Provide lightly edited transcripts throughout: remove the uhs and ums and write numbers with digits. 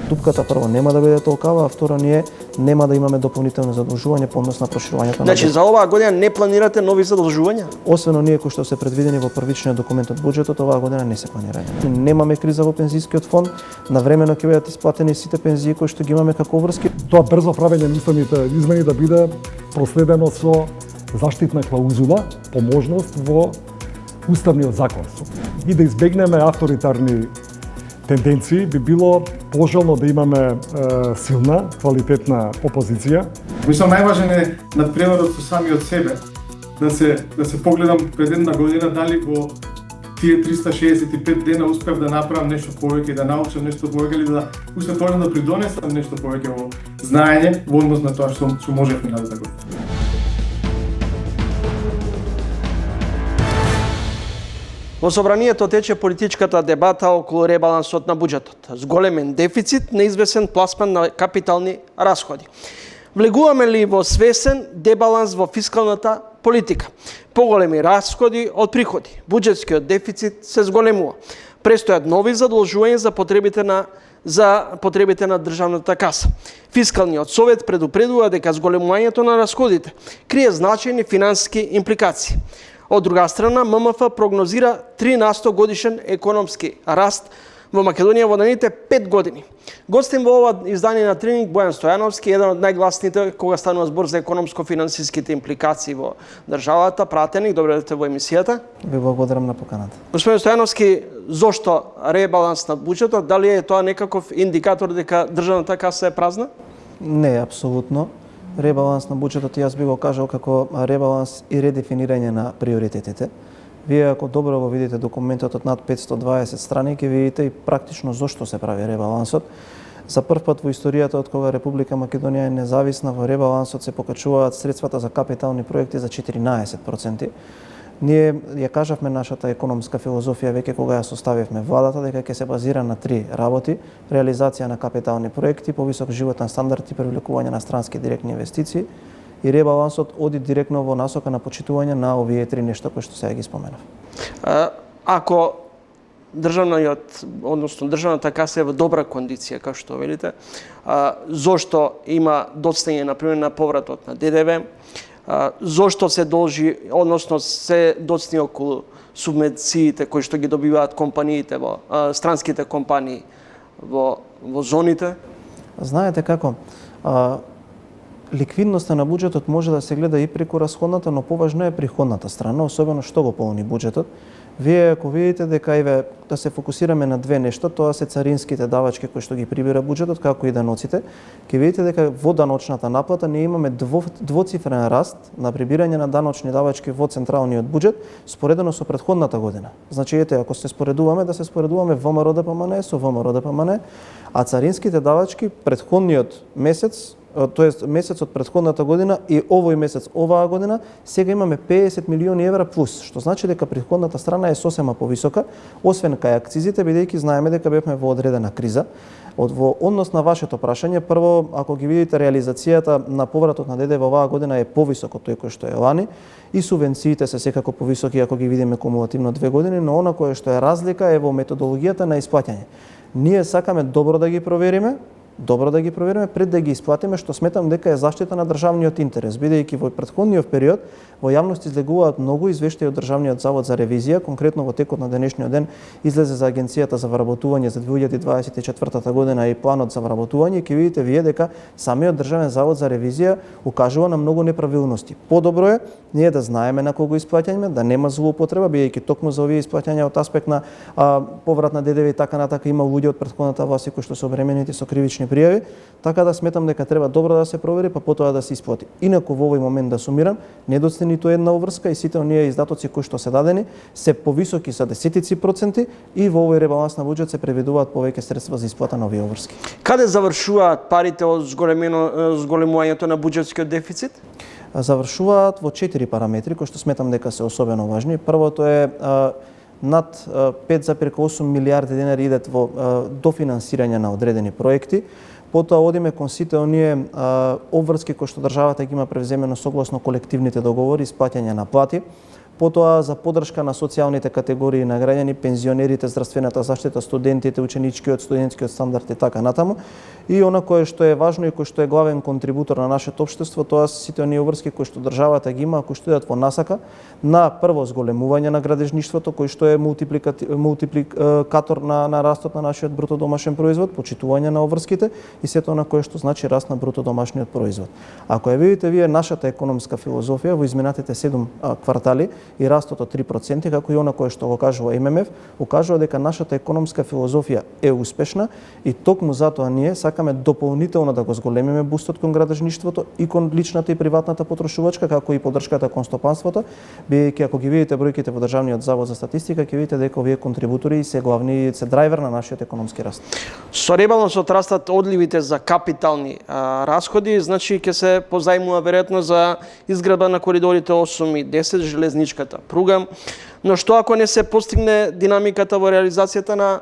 Дупката прво нема да биде толкава, а второ ние нема да имаме дополнително задолжување по однос на проширувањето на. Значи за оваа година не планирате нови задолжувања? Освен оние кои што се предвидени во првичниот документ од буџетот, оваа година не се планирање. Немаме криза во пензискиот фонд, навремено ќе бидат исплатени сите пензии кои што ги имаме како врски. Тоа брзо правење на уставните измени да биде проследено со заштитна клаузула по можност во уставниот закон. И да избегнеме авторитарни тенденции, би било пожелно да имаме силна, квалитетна опозиција. Мислам најважен е надпреварот со самиот себе, да се погледам пред една година дали во тие 365 дена успев да направам нешто повеќе, да научам нешто повеќе или да успев да придонесам нешто повеќе во знаење во однос на тоа што можев минатата година. Во собранието тече политичката дебата околу ребалансот на буџетот. Зголемен дефицит, неизвесен пласман на капитални расходи. Влегуваме ли во свесен дебаланс во фискалната политика? Поголеми расходи од приходи. Буџетскиот дефицит се зголемува. Престојат нови задолжувања за потребите на државната каса. Фискалниот совет предупредува дека зголемувањето на расходите крие значајни финансиски импликации. Од друга страна, ММФ прогнозира 3% годишен економски раст во Македонија во наредните 5 години. Гостин во ова издание на Тренинг Бојан Стојановски, еден од најгласните кога станува збор за економско-финансиските импликации во државата, пратеник, добре дојдовте во емисијата. Ви благодарам на поканата. Господин Стојановски, зошто ребаланс на буџетот? Дали е тоа некаков индикатор дека државната каса е празна? Не, апсолутно. Ребаланс на буџетот јас би го кажал како ребаланс и редефинирање на приоритетите. Вие ако добро го видите документот од над 520 страни, ќе видите и практично зошто се прави ребалансот. За прв пат во историјата од кога Република Македонија е независна, во ребалансот се покачуваат средствата за капитални проекти за 14%. Ние ја кажавме нашата економска филозофија веќе кога ја составивме владата, дека ќе се базира на 3 работи: реализација на капитални проекти, повисок животен стандард и привлекување на странски директни инвестиции. И ребалансот оди директно во насока на почитување на овие 3 нешта кои што сега ги споменав. Ако државната каса е во добра кондиција, како што велите, зошто има доцнење например на повратот на ДДВ? Зошто се должи, односно се доцни околу субвенциите кои што ги добиваат компаниите во странските компании во зоните? Знаете како, ликвидноста на буџетот може да се гледа и преку расходната, но поважно е приходната страна, особено што го полни буџетот. Вие ако видите дека да се фокусираме на 2 нешта, тоа се царинските давачки кои што ги прибира буџетот, како и даноците, ќе видите дека во даночната наплата ние имаме двоцифрен раст на прибирање на даночни давачки во централниот буџет споредено со претходната година. Значи ете, ако се споредуваме, да се споредуваме ВМРО ДПМН со ВМРО ДПМН, а царинските давачки претходниот месец, тоест месецот претходната година и овој месец оваа година, сега имаме 50 милиони евра плюс, што значи дека приходната страна е сосема повисока, освен кај акцизите, бидејќи знаеме дека бевме во одредена криза. Во однос на вашето прашање, прво, ако ги видите реализацијата на повратот на ДДВ оваа година е повисок од тој кој што е лани, и субвенциите се секако повисоки ако ги видиме кумулативно 2 години, но она кое што е разлика е во методологијата на исплаќање. Ние сакаме добро да ги провериме пред да ги исплатиме, што сметам дека е заштита на државниот интерес, бидејќи во претходниот период во јавност излегуваат многу извештаи од Државниот завод за ревизија, конкретно во текот на денешниот ден излезе за Агенцијата за вработување за 2024 година и планот за вработување, ќе видите вие дека самиот Државен завод за ревизија укажува на многу неправилности. Подобро е ние да знаеме на кого исплаќаме, да нема злоупотреба, бидејќи токму за овие исплаќања од аспект на поврат на ДДВ и така натака има луѓе од претходната власт кои што се обременети со кривични пријави, така да сметам дека треба добро да се провери, па потоа да се исплати. Инаку во овој момент да сумирам, недостигна ниту една уврска и сите оние издатоци кои што се дадени се повисоки за десетици проценти и во овој ребаланс на буџет се предвидуваат повеќе средства за исплата на овие уврски. Каде завршуваат парите од зголемувањето на буџетскиот дефицит? Завршуваат во 4 параметри кои што сметам дека се особено важни. Првото е над 5,8 милиарди денари идат во дофинансирање на одредени проекти. Потоа одиме кон сите оние обврски кои што државата ги има превземено согласно колективните договори, исплаќање на плати. Потоа за поддршка на социјалните категории на граѓани, пензионерите, здравствената заштита, студентите, студентскиот стандард и така натаму. И она кое што е важно и кој што е главен контрибутор на нашето општество, тоа се сите оние обврски кои што државата ги има, кои што идат во насака на прво зголемување на градежништвото, кој што е мултипликатор на растот на нашиот бруто домашен производ, почитување на обврските и сето она кое што значи раст на бруто домашниот производ. Ако ја видите вие нашата економска филозофија во изминатите 7 квартали и растот од 3%, како и она кое што го кажува ММФ, укажува дека нашата економска филозофија е успешна и токму затоа ние сакаме дополнително да го зголемиме бустот кон градежништвото и кон личната и приватната потрошувачка, како и поддршката кон стопанството, бидејќи ако ги видите бројките во Државниот завод за статистика, ќе видите дека овие контрибутори се главни, се драйвер на нашиот економски раст. Со ребалансот растат одливите за капитални расходи, значи ќе се позајмува веројатно за изградба на коридорите 8 и 10, железничката пруга. Но што ако не се постигне динамиката во реализацијата на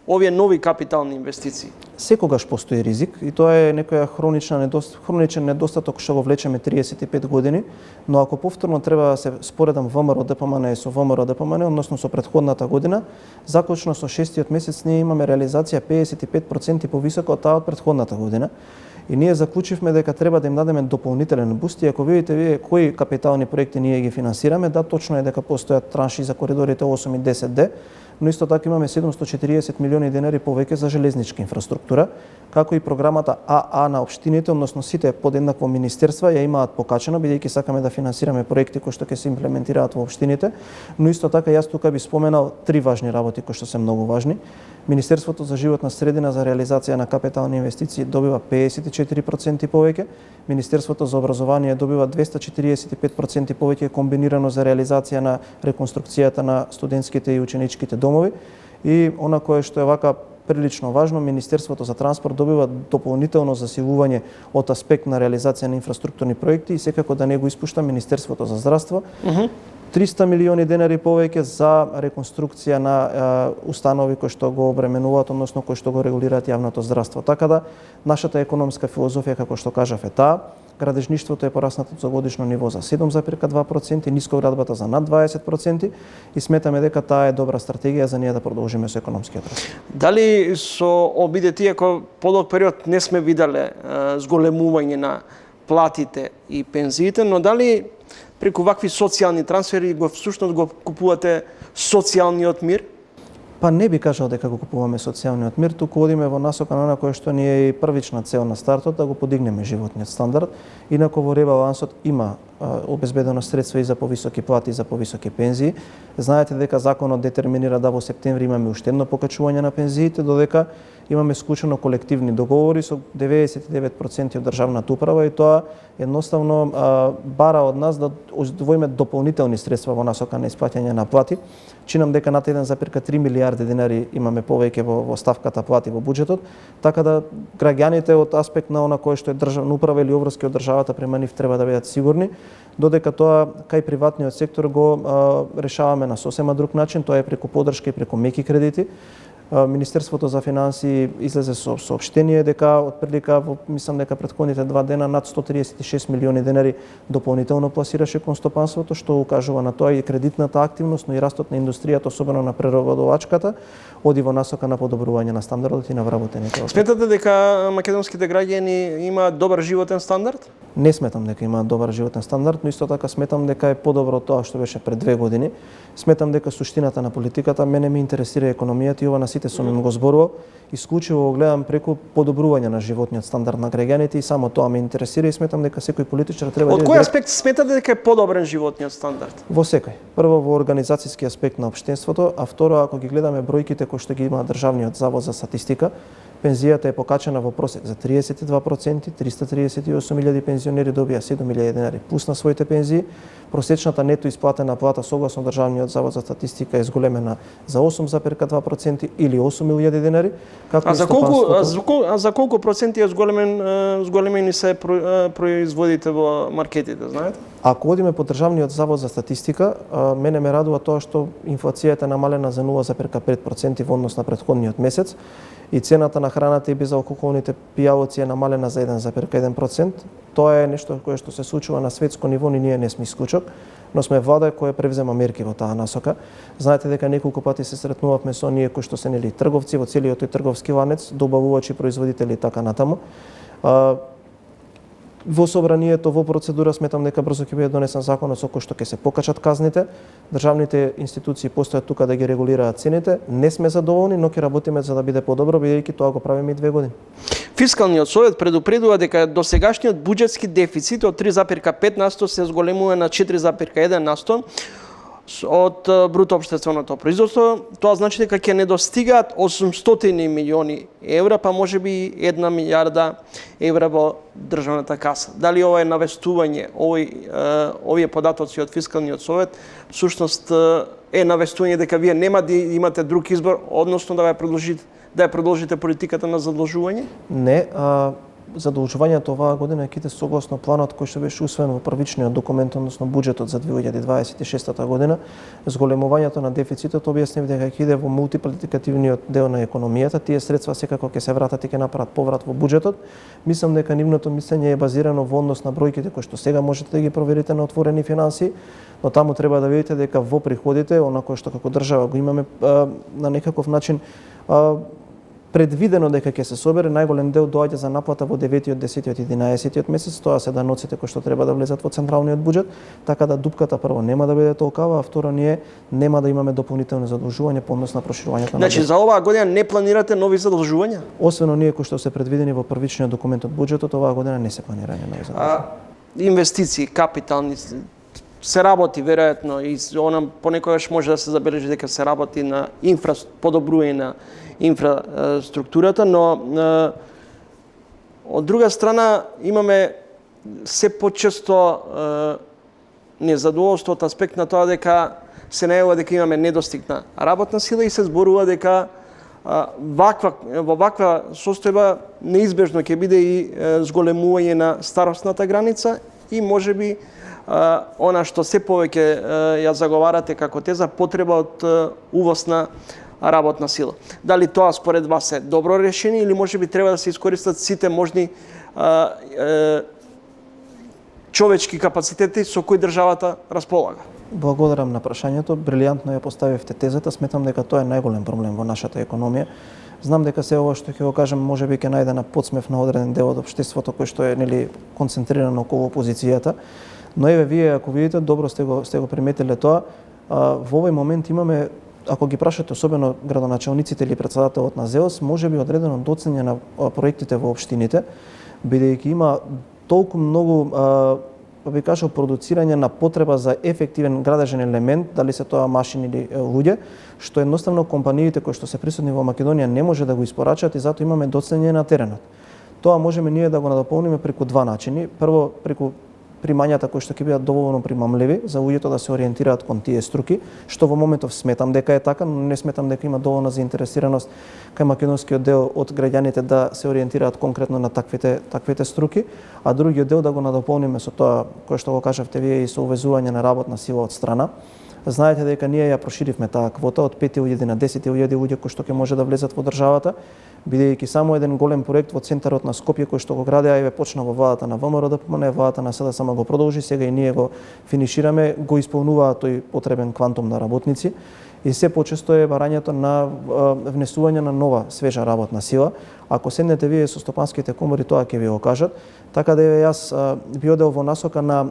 овие нови капитални инвестиции? Секогаш постои ризик и тоа е некоја хроничен недостаток што го влечеме 35 години, но ако повторно треба да се споредам ВМРО ДПМН со ВМРО ДПМН, односно со претходната година, заклучно со 6-тиот месец ние имаме реализација 55% повисока од таа од претходната година. И ние заклучивме дека треба да им дадеме дополнителен буст и ако видите вие кои капитални проекти ние ги финансираме, да, точно е дека постојат транши за коридорите 8 и 10D, но исто така имаме 740 милиони денари повеќе за железничка инфраструктура, како и програмата АА на општините, односно сите под еднакво министерства ја имаат покачено, бидејќи сакаме да финансираме проекти кои што ќе се имплементираат во општините, но исто така јас тука би споменал три важни работи кои што се многу важни. Министерството за животна средина за реализација на капитални инвестиции добива 54% повеќе, Министерството за образование добива 245% повеќе комбинирано за реализација на реконструкцијата на студентските и ученичките домови и она кое што е вака прилично важно, Министерството за транспорт добива дополнително засилување од аспект на реализација на инфраструктурни проекти и секако да не го испушта Министерството за здравство. 300 милиони денари повеќе за реконструкција на установи кои што го обременуваат, односно кои што го регулираат јавното здравство. Така да нашата економска филозофија, како што кажав, е таа. Градежништвото е пораснато за годишно ниво за 7,2%, нискоградбата за над 20% и сметаме дека таа е добра стратегија за ние да продолжиме со економскиот раст. Дали со обидите, иако подолг период не сме виделе зголемување на платите и пензиите, но дали преку вакви социјални трансфери всушност го купувате социјалниот мир? Па не би кажал дека го купуваме социјалниот мир, туку одиме во насока на она кое што ни е и првична цел на стартот, да го подигнеме животниот стандард. Инаку во ребалансот има обезбедено средства и за повисоки плати и за повисоки пензии. Знаете дека законот детерминира да во септември имаме уште едно покачување на пензиите, додека имаме склучено колективни договори со 99% од државната управа и тоа едноставно бара од нас да одвоиме дополнителни средства во насока на исплаќање на плати. Чинам дека над 1,3 милиарди денари имаме повеќе во ставката плати во буџетот, така да граѓаните од аспект на она кое што е државна управа или обврски од државата према нив треба да бидат сигурни, додека тоа кај приватниот сектор го решаваме на сосема друг начин, тоа е преку поддршка и преку меки кредити. Министерството за финансии излезе со соопштение дека отприлика мислам дека претходните 2 дена над 136 милиони денари дополнително пласираше кон стопанството, што укажува на тоа и кредитната активност, но и растот на индустријата, особено на преработвачката, оди во насока на подобрување на стандардот и на вработените. Сметате дека македонските граѓани имаат добар животен стандард? Не сметам дека имаат добар животен стандард, но исто така сметам дека е подобро тоа што беше пред 2 години. Сметам дека суштината на политиката мене ме интересира економијата и ова на сите сум им го зборувал. Исклучиво го гледам преку подобрување на животниот стандард на граѓаните и само тоа ме интересира и сметам дека секој политичар треба да... Од кој аспект сметате дека е подобрен животниот стандард? Во секој. Прво во организацијски аспект на општенството, а второ ако ги гледаме бројките кои што ги има Државниот завод за статистика, пензијата е покачена во просек за 32%, 338.000 пензионери добија 7.000 денари плюс на своите пензии. Просечната нето исплатена плата согласно Државниот завод за статистика е зголемена за 8,2% или 8.000 денари. Како за колку проценти е зголемени се производите во маркетите, знаете? Ако одиме по Државниот завод за статистика, мене ме радува тоа што инфлацијата е намалена за 0,5% во однос на претходниот месец и цената на храната и безалкохолните пијалоци е намалена за 1,1%. Тоа е нешто кое што се случува на светско ниво, и ние не сме исклучок. но сме влада која превзема мерки во таа насока. Знаете дека неколку пати се сретнувавме со оние кои што се нели трговци во целиот тој трговски ланец, добавувачи, производители и така натаму. Во собранието, во процедура, сметам дека брзо ќе биде донесен законот со кој што ќе се покачат казните. Државните институции постојат тука да ги регулираат цените. Не сме задоволни, но ќе работиме за да биде подобро, бидејќи тоа го правиме и 2 години. Фискалниот совет предупредува дека досегашниот буџетски дефицит од 3,5% се зголемува на 4,1% од бруто општественото производство. Тоа значи дека ќе недостигаат 800 милиони евра, па можеби 1 милиарда евра во државната каса. Дали ова е навестување, овие податоци од Фискалниот совет, всушност е навестување дека вие нема да имате друг избор, односно да ја продолжите политиката на задолжување? Не, задолжувањето оваа година ќе иде согласно планот кој што беше усвоен во првичниот документ, односно буџетот за 2026 година. Зголемувањето на дефицитот објаснив дека ќе иде во мултипликативниот дел на економијата. Тие средства секако ќе се вратат и ќе направат поврат во буџетот. Мислам дека нивното мислење е базирано во однос на бројките кои што сега можете да ги проверите на отворени финансии, но таму треба да видите дека во приходите, онако што како држава го имаме на некаков начин предвидено дека ќе се собере, најголем дел доаѓа за наплата во 9-тиот, 10-тиот и 11-тиот месец, тоа се даноците кои што треба да влезат во централниот буџет, така да дупката прво нема да биде толкава, а второ ние нема да имаме дополнителни задолжувања по однос на проширувањето на Значи за оваа година не планирате нови задолжувања? Освен оние кои што се предвидени во првичниот документ од буџетот, оваа година не се планирање нови задолжувања. Инвестиции, капитални, се работи веројатно и понекогаш може да се забележи дека се работи на подобрување на инфраструктурата, но од друга страна имаме се почесто незадоволство од аспект на тоа дека се најавува дека имаме недостиг на работна сила и се зборува дека во ваква состојба неизбежно ќе биде и зголемување на старосната граница и можеби она што се повеќе ја заговарате како теза, потреба од увоз на работна сила. Дали тоа според вас е добро решение или можеби треба да се искористат сите можни човечки капацитети со кои државата располага? Благодарам на прашањето. Брилијантно ја поставивте тезата. Сметам дека тоа е најголем проблем во нашата економија. Знам дека се ова што ќе го кажам можеби ќе најде на подсмев на одреден дел од општеството кој што е нели концентрирано околу опозицијата. Но еве вие ако видите добро сте го приметиле тоа, во овој момент имаме, ако ги прашате особено градоначалниците или претседателот на ЗЕОС, можеби одредено доцење на проектите во општините, бидејќи има толку многу би кажал продуцирање на потреба за ефективен градежен елемент, дали се тоа машини или луѓе, што едноставно компаниите кои што се присутни во Македонија не може да го испорачат и затоа имаме доцење на теренот. Тоа можеме ние да го надополниме преку два начини. Прво преку примањата кои што ќе бидат доволно примамливи за луѓето да се ориентираат кон тие струки, што во моментов сметам дека е така, но не сметам дека има доволна заинтересираност кај македонскиот дел од граѓаните да се ориентираат конкретно на таквите струки, а другиот дел да го надополниме со тоа кое што го кажавте вие и со увезување на работна сила од страна. Знаете дека ние ја проширивме таа квота од 5.000 на 10.000 луѓе кои што ќе може да влезат во државата, бидејќи само еден голем проект во центарот на Скопје кој што го градеа и почна во владата на ВМРО ДПМН, владата на СДСМ го продолжи, сега и ние го финишираме, го исполнуваат тој потребен квантум на работници и се почесто е барањето на внесување на нова свежа работна сила. Ако седнете вие со стопанските комори, тоа ќе ви го кажат. Така да јас би одел во насока на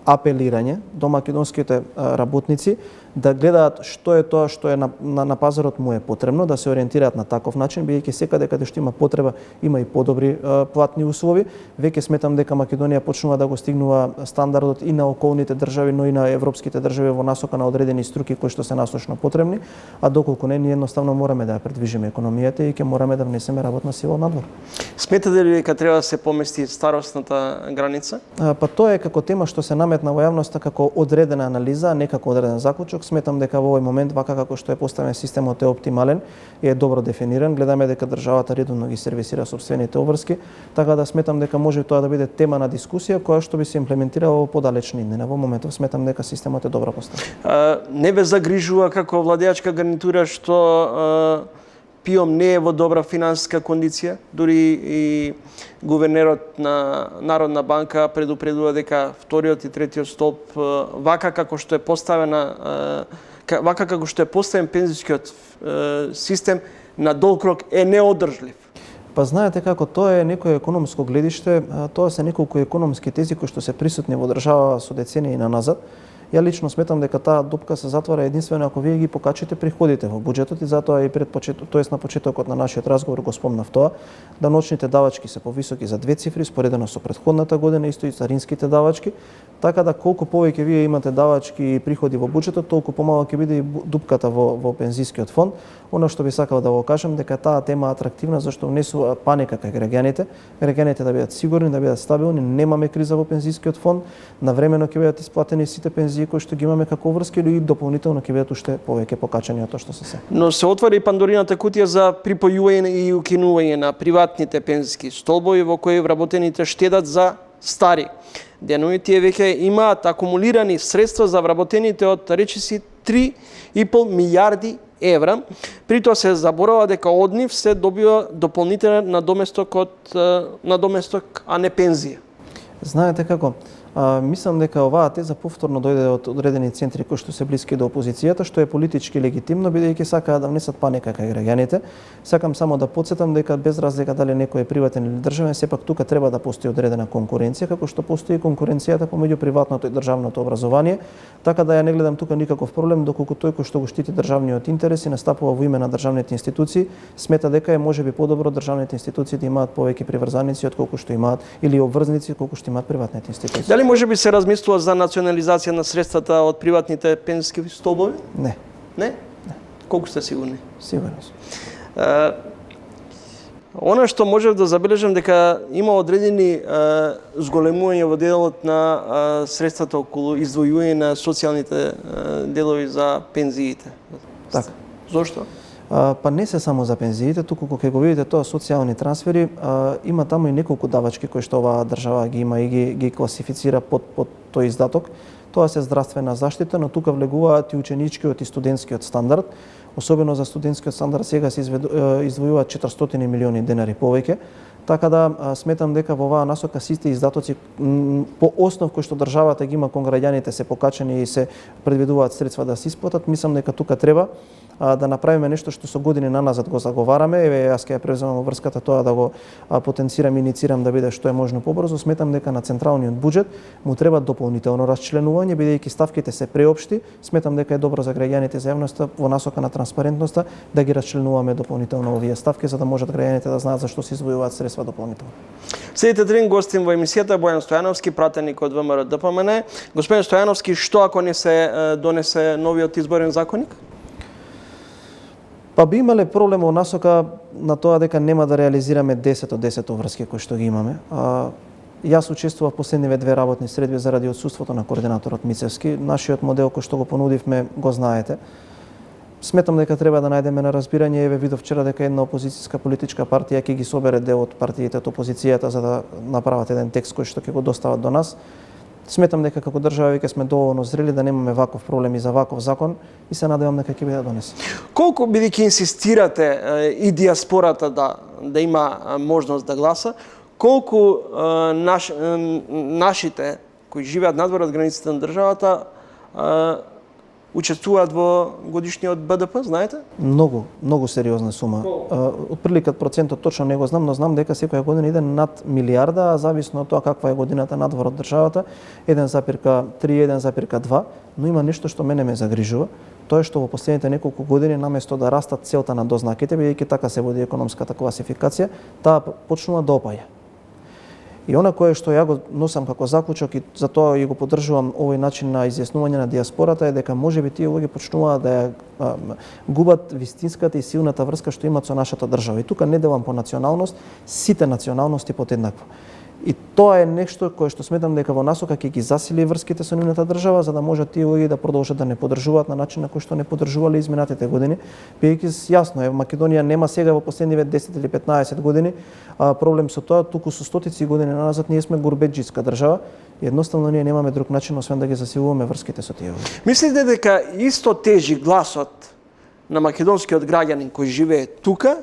апелирање до македонските работници да гледаат што е тоа што е на пазарот му е потребно, да се ориентираат на таков начин, бидејќи секаде каде што има потреба, има и подобри платни услови. Веќе сметам дека Македонија почнува да го стигнува стандардот и на околните држави, но и на европските држави во насока на одредени струки кои што се насочно потребни, а доколку не, ние едноставно мораме да ја предвижиме економијата и ќе мораме да внесеме работна сила надвор. Сметате ли дека треба да се помести старосната граница? Па тоа е како тема што се наметна во јавноста како одредена анализа, не како одреден заклучок. Сметам дека во овој момент, вака како што е поставен системот е оптимален и е добро дефиниран. Гледаме дека државата редовно ги сервисира сопствените обврски, така да сметам дека може тоа да биде тема на дискусија која што би се имплементирала во подалечна иднина. Во моментов сметам дека системот е добро поставен. Не ве загрижува како владеачка гарнитура што ПИОМ не е во добра финансиска кондиција, дури и гувернерот на Народна банка предупредува дека вториот и третиот столб вака како што е поставен пензискиот систем на долг рок е неодржлив. Па знаете како, тоа е некое економско гледиште, тоа се неколку економски тези кои што се присутни во држава со децении назад. Ја лично сметам дека таа дупка се затвара единствено ако вие ги покачите приходите во буџетот и затоа и на почетокот на нашиот разговор го спомнав тоа, да ночните давачки се повисоки за 2 цифри споредено со претходната година, исто и царинските давачки, така да колку повеќе вие имате давачки и приходи во буџетот, толку помалку ќе биде и дупката во пензискиот фонд. Она што би сакал да го кажам дека таа тема е атрактивна зашто внесува паника кај граѓаните да бидат сигурни, да бидат стабилни, немаме криза во пензискиот фонд, навремено ќе бидат исплатени сите пензии кои што ги имаме како врски или дополнително ќе бидат уште повеќе покачани од тоа што се. Но се отвори пандорината кутија за припојување и укинување на приватните пензиски столбови во кои вработените штедат за стари. Денови тие веќе имаат акумулирани средства за вработените од речиси 3,5 милиарди евра. При тоа се заборава дека од нив се добива дополнителен надоместок, а не пензија. Знаете како, мислам дека оваа теза повторно дојде од одредени центри кои што се блиски до опозицијата, што е политички легитимно, бидејќи сакаат да внесат паника кај граѓаните. Сакам само да потсетам дека без разлика дали некој е приватен или државен, сепак тука треба да постои одредена конкуренција, како што постои конкуренцијата помеѓу приватното и државното образование, така да ја не гледам тука никаков проблем, доколку тој кој што го штити државниот интерес и настапува во име на државните институции, смета дека е можеби подобро државните институции да имаат повеќе приврзаници отколку што имаат или обврзници колку што имаат приватните институции. Дали може би се размислува за национализација на средствата од приватните пензиски столбови? Не. Не? Колку сте сигурни? Сигурен сум. Она што можев да забележам дека има одредени зголемување во делот на средствата околу издвојување на социјалните делови за пензиите. Така. Зошто? Па не се само за пензиите, туку кога го видите тоа социјални трансфери, има таму и неколку давачки кои што оваа држава ги има и ги класифицира под тој издаток. Тоа се здравствена заштита, но тука влегуваат и ученичкиот и студентскиот стандард. Особено за студентскиот стандард сега се издвојуваат 400 милиони денари повеќе. Така да сметам дека во оваа насока сите издатоци по основ кој што државата ги има кон граѓаните се покачени и се предвидуваат средства да се исплатат. Мислам дека тука треба да направиме нешто што со години наназад го заговараме. Еве јас ќе ја превземам врската тоа да го потенцирам и инициирам да биде што е можно побрзо. Сметам дека на централниот буџет му треба дополнително расчленување бидејќи ставките се преопшти. Сметам дека е добро за граѓаните, за јавноста во насока на транспарентноста да ги расчленуваме дополнително овие ставки за да можат граѓаните да знаат зашто се издвојуваат средства дополнително. Следите ден гостин во емисијата Бојан Стојановски, пратеник од ВМРО ДПМН. Господин Стојановски, што ако не се донесе новиот изборен законник? Па би имале проблем во насока на тоа дека нема да реализираме 10 од 10 врски кои што ги имаме. Јас учествував последниве 2 работни средби заради отсуството на координаторот Мицевски. Нашиот модел кој што го понудивме го знаете. Сметам дека треба да најдеме на разбирање. Еве видов вчера дека една опозицијска политичка партија ќе ги собере дел од партиите од опозицијата за да направат еден текст кој што ќе го достават до нас. Сметам дека како држава веќе сме доволно зрели да немаме ваков проблем и за ваков закон и се надевам дека ќе биде донесен. Колку бидејќи инсистирате и диаспората да има можност да гласа, колку нашите кои живеат надвор од границите на државата учествуваат во годишниот БДП, знаете? Многу сериозна сума. Отприликат процентот точно не го знам, но знам дека секоја година иде над милиарда, а зависно од тоа каква е годината надвор од државата, 1,3, 1,2, но има нешто што мене ме загрижува. Тоа е што во последните неколку години наместо да растат целта на дознаките, бидејќи така се води економската класификација, таа почнува да опаја. И она кое што ја го носам како заклучок и затоа и го поддржувам овој начин на изјаснување на диаспората е дека можеби тие луѓе почнуваат да ја губат вистинската и силната врска што имаат со нашата држава. И тука не делам по националност, сите националности подеднакво. И тоа е нешто кое што сметам дека во насока ќе ги засили врските со нивната држава за да можат тие луѓе да продолжат да не поддржуваат на начин на кој што не поддржувале изминатите години. Бидејќи јасно е, Македонија нема сега во последниве 10 или 15 години проблем со тоа, туку со стотици години назад ние сме гурбеджиска држава и едноставно ние немаме друг начин освен да ги засилуваме врските со тие луѓе. Мислите дека исто тежи гласот на македонскиот граѓанин кој живее тука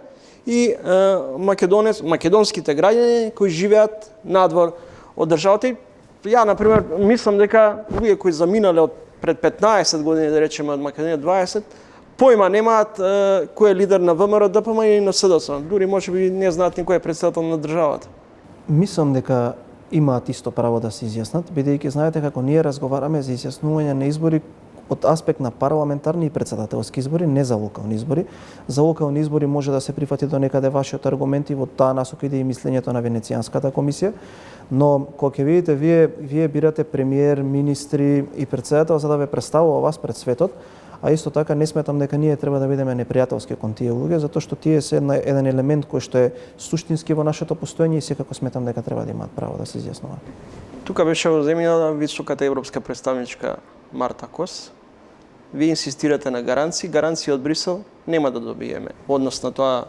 и македонските граѓани кои живеат надвор од државата. Ја, например, мислам дека луѓе кои заминале од пред 15 години, да речеме од Македонија 20, појма немаат кој е лидер на ВМРО, ДПМ и на СДС. Дури можеби не знаат ни кој е претседател на државата. Мислам дека имаат исто право да се изјаснат, бидејќи знаете како ние разговараме за изјаснување на избори од аспект на парламентарни и председателски избори, не за локални избори. За локални избори може да се прифати до некаде вашиот аргументи, во таа насока иде и мислењето на Венецијанската комисија, но кога ќе видите вие бирате премиер, министри и председател за да ве представува вас пред светот, а исто така не сметам дека ние треба да бидеме непријателски кон тие луѓе, затоа што тие се еден елемент кој што е суштински во нашето постоење и секако сметам дека треба да имаат право да се изјаснуваат. Тука беше земјана високата европска представничка Марта Кос. Вие инсистирате на гаранции од Брисел нема да добиеме. Однос на тоа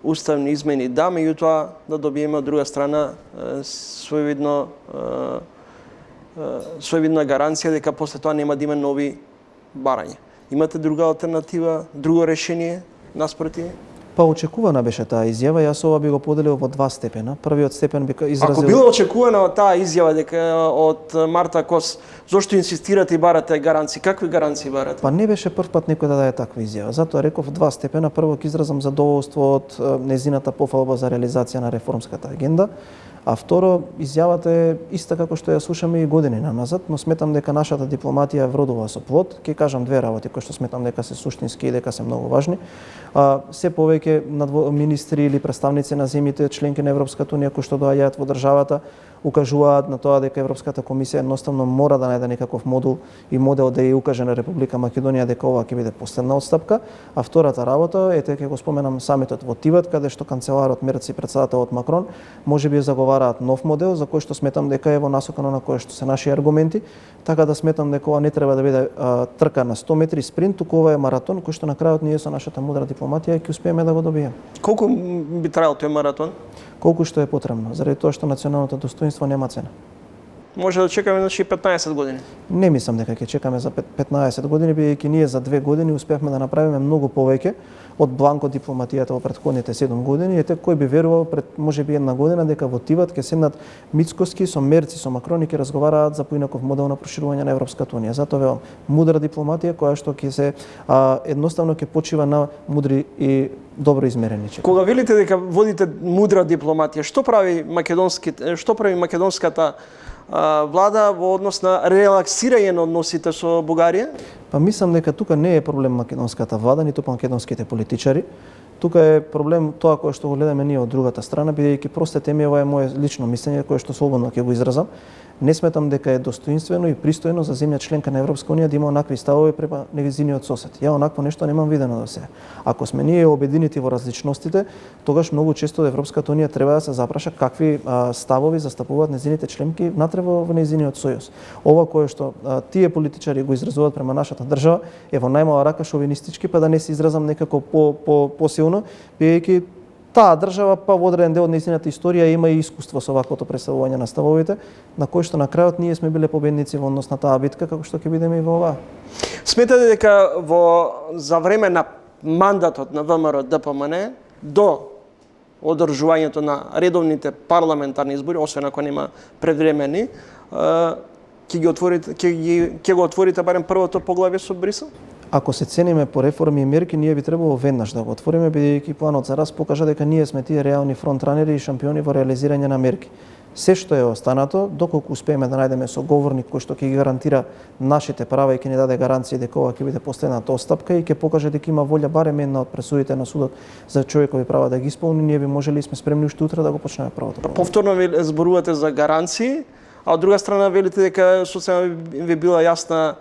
уставни измени да, меѓутоа да добиеме од друга страна своевидна гаранција дека после тоа нема да има нови барања. Имате друга алтернатива, друго решение наспроти? Па очекувана беше таа изјава, јас ова би го поделил во два степена. Првиот степен би изразил... Ако било очекувана таа изјава дека од Марта Кос, зошто инсистирате и барате гаранции? Какви гаранции барате? Па не беше прв пат некој да даде таква изјава. Затоа реков два степена. Прво ќе изразам задоволство од незината пофалба за реализација на реформската агенда, а второ, изјавата е иста како што ја слушаме и години назад, но сметам дека нашата дипломатија вродува со плод. Ќе кажам две работи кои што сметам дека се суштински и дека се многу важни. Се повеќе министри или представници на земјите членки на Европската унија кои што доаѓаат во државата укажуваат на тоа дека Европската комисија едноставно мора да најде некаков модул и модел да ја укаже на Република Македонија дека ова ќе биде последна отстапка, а втората работа е дека ќе го споменам самитот во Тиват, каде што канцеларот Мерц и председателот Макрон можеби заговараат нов модел за кој што сметам дека е во насока на кој што се наши аргументи, така да сметам дека ова не треба да биде трка на 100 метри спринт, туку ова е маратон кој што на крајот ние со нашата мудра дипломатија ќе успееме да го добиеме. Колку би траел тој маратон? Колку што е потребно, заради тоа што националното достоинство нема цена. Може да чекаме 15 години. Не мислам дека ќе чекаме за 15 години, бидејќи ние за 2 години успеавме да направиме многу повеќе од бланко дипломатијата во претходните 7 години. Ете кој би верувал пред можеби една година дека во Тиват ќе седнат Мицкоски со Мерц и со Макрон и ќе разговараат за поинаков модел на проширување на Европската унија. Затоа велам, мудра дипломатија која што ќе се едноставно ќе почива на мудри и добро измерени чеки. Кога велите дека водите мудра дипломатија, што прави македонската влада во однос на релаксирање на односите со Бугарија? Па мислам дека тука не е проблем македонската влада, ниту македонските политичари. Тука е проблем тоа кое што го гледаме ние од другата страна, бидејќи простете ми, ова е мое лично мислење кое што слободно ќе го изразам. Не сметам дека е достоинствено и пристојно за земја членка на Европска унија да има онакви ставови према нејзиниот сосед. Ја онакво нешто немам видено до сега. Ако сме ние обединети во различностите, тогаш многу често Европската унија треба да се запраша какви ставови застапуваат нејзините членки внатре во нејзиниот сојуз. Ова кое што тие политичари го изразуваат према нашата држава е во најмала рака шовинистички, па да не се изразам некако посилно, бидејќи таа држава па во одреден дел од нејзината историја има и искуство со ваквото представување на ставовите, на кои што на крајот ние сме биле победници во однос на таа битка, како што ќе бидеме и во оваа. Сметате дека за време на мандатот на ВМРО ДПМН до одржувањето на редовните парламентарни избори, освен ако нема предвремени, ќе го отворите барем првото поглавје со Брисел? Ако се цениме по реформи и мерки, ние би требало веднаш да го отвориме, бидејќи планот за раст покажа дека ние сме тие реални фронтранери и шампиони во реализирање на мерки. Се што е останато, доколку успееме да најдеме соговорник кој што ќе ги гарантира нашите права и ќе ни даде гаранции дека ова ќе биде последната отстапка и ќе покаже дека има волја барем една од пресудите на судот за човекови права да ги исполни, ние би можели и сме спремни уште утре да го почнеме првото. Повторно ви зборувате за гаранции, а од друга страна велите дека сосема ви била јасна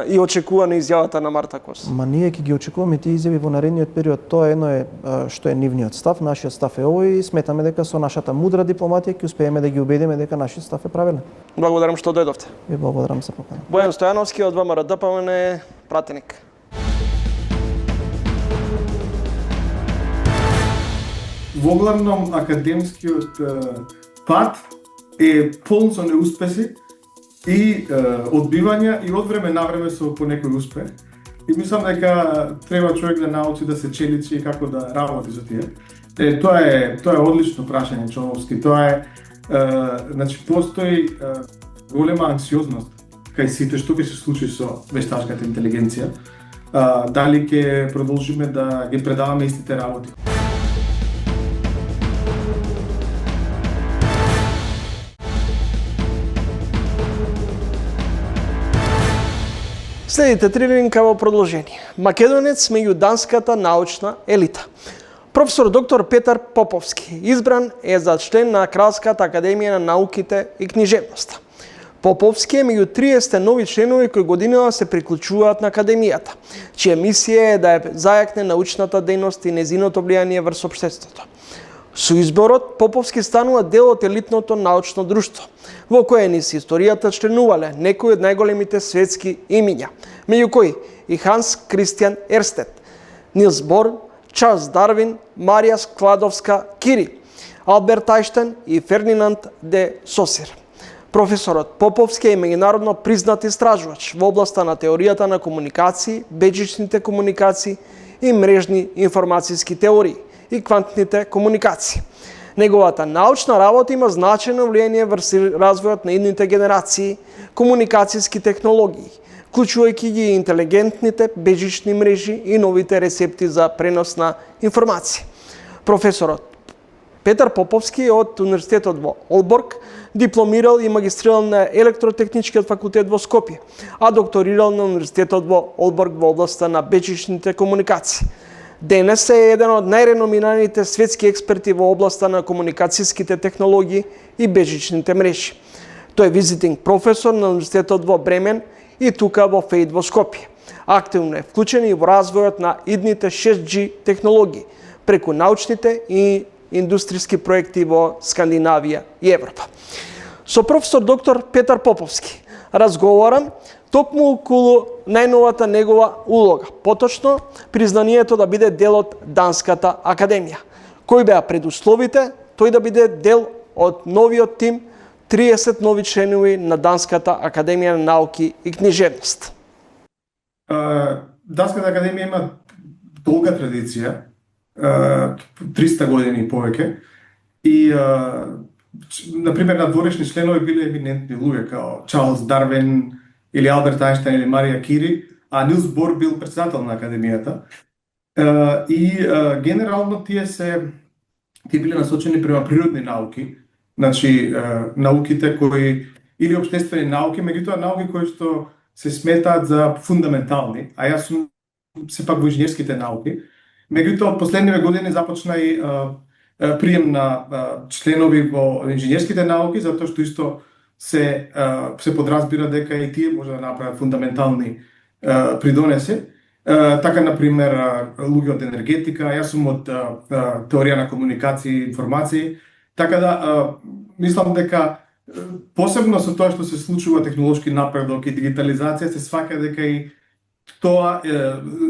и очекувана изјавата на Марта Кос. Ма ние ќе ги очекуваме тие изјави во наредниот период. Тоа едно е што е нивниот став, нашиот став е овој и сметаме дека со нашата мудра дипломатија ќе успееме да ги убедиме дека нашиот став е правилен. Благодарам што дојдовте. Ви благодарам за покана. Бојан Стојановски од ВМРО ДПМН, пратеник. Воглавном академскиот пат е полн со неуспеси и одбивања и од време на време со по некој успех. И мислам дека треба човек да научи да се челичи и како да работи со тие. Тоа е одлично прашање, Чововски. Тоа е значи постои голема анксиозност кај сите што ќе се случи со вештачката интелигенција. Дали ќе продолжиме да ги предаваме истите работи. Следите три линка во продолжение. Македонец меѓу данската научна елита. Професор доктор Петар Поповски избран е за член на Кралската академија на науките и книжевноста. Поповски е меѓу 30 нови членови кои годинава се приклучуваат на академијата, чија мисија е да зајакне научната дејност и незиното влијание врз општеството. Со изборот, Поповски станува дел од елитното научно друштво, во кое низ историјата членувале некои од најголемите светски имиња, меѓу кои и Ханс Кристијан Ерстед, Нилс Бор, Чарлс Дарвин, Марија Складовска-Кири, Алберт Ајнштајн и Фердинанд де Сосир. Професорот Поповски е меѓународно признат истражувач во областа на теоријата на комуникации, бежичните комуникации и мрежни информацијски теории и квантните комуникации. Неговата научна работа има значајно влијание врз развојот на идните генерации, комуникацијски технологии, вклучувајќи ги интелигентните бежични мрежи и новите рецепти за пренос на информација. Професорот Петар Поповски од Универзитетот во Олборг дипломирал и магистрирал на Електротехничкиот факултет во Скопје, а докторирал на Универзитетот во Олборг во областа на бежичните комуникации. Денес е еден од најреномираните светски експерти во областа на комуникацијските технологии и бежичните мрежи. Тој е визитинг професор на Универзитетот во Бремен и тука во ФЕИД во Скопје. Активно е вклучен и во развојот на идните 6G технологии преку научните и индустријски проекти во Скандинавија и Европа. Со професор доктор Петар Поповски разговарам токму околу најновата негова улога, поточно признанието да биде дел од Данската академија. Кои беа предусловите тој да биде дел од новиот тим 30 нови членови на Данската академија на науки и книжевност? Данската академија има долга традиција, 300 години и повеќе, и например надворешни членови биле еминентни луѓе као Чарлс Дарвин или Алберт Ајнштајн или Марија Кири, а Нилс Бор бил претседател на академијата. И генерално тие биле насочени према природни науки, значи науките кои или општествени науки, меѓутоа науки кои што се сметаат за фундаментални, а јас сум сепак во инженерските науки. Меѓутоа, од последниве години започна и прием на членови во инженерските науки, затоа што исто се подразбира дека и тие може да направат фундаментални придонеси. Така, например, луѓе од енергетика, јас сум од теорија на комуникации и информации. Така да, мислам дека посебно со тоа што се случува технолошки напредок и дигитализација, се сваќа дека и тоа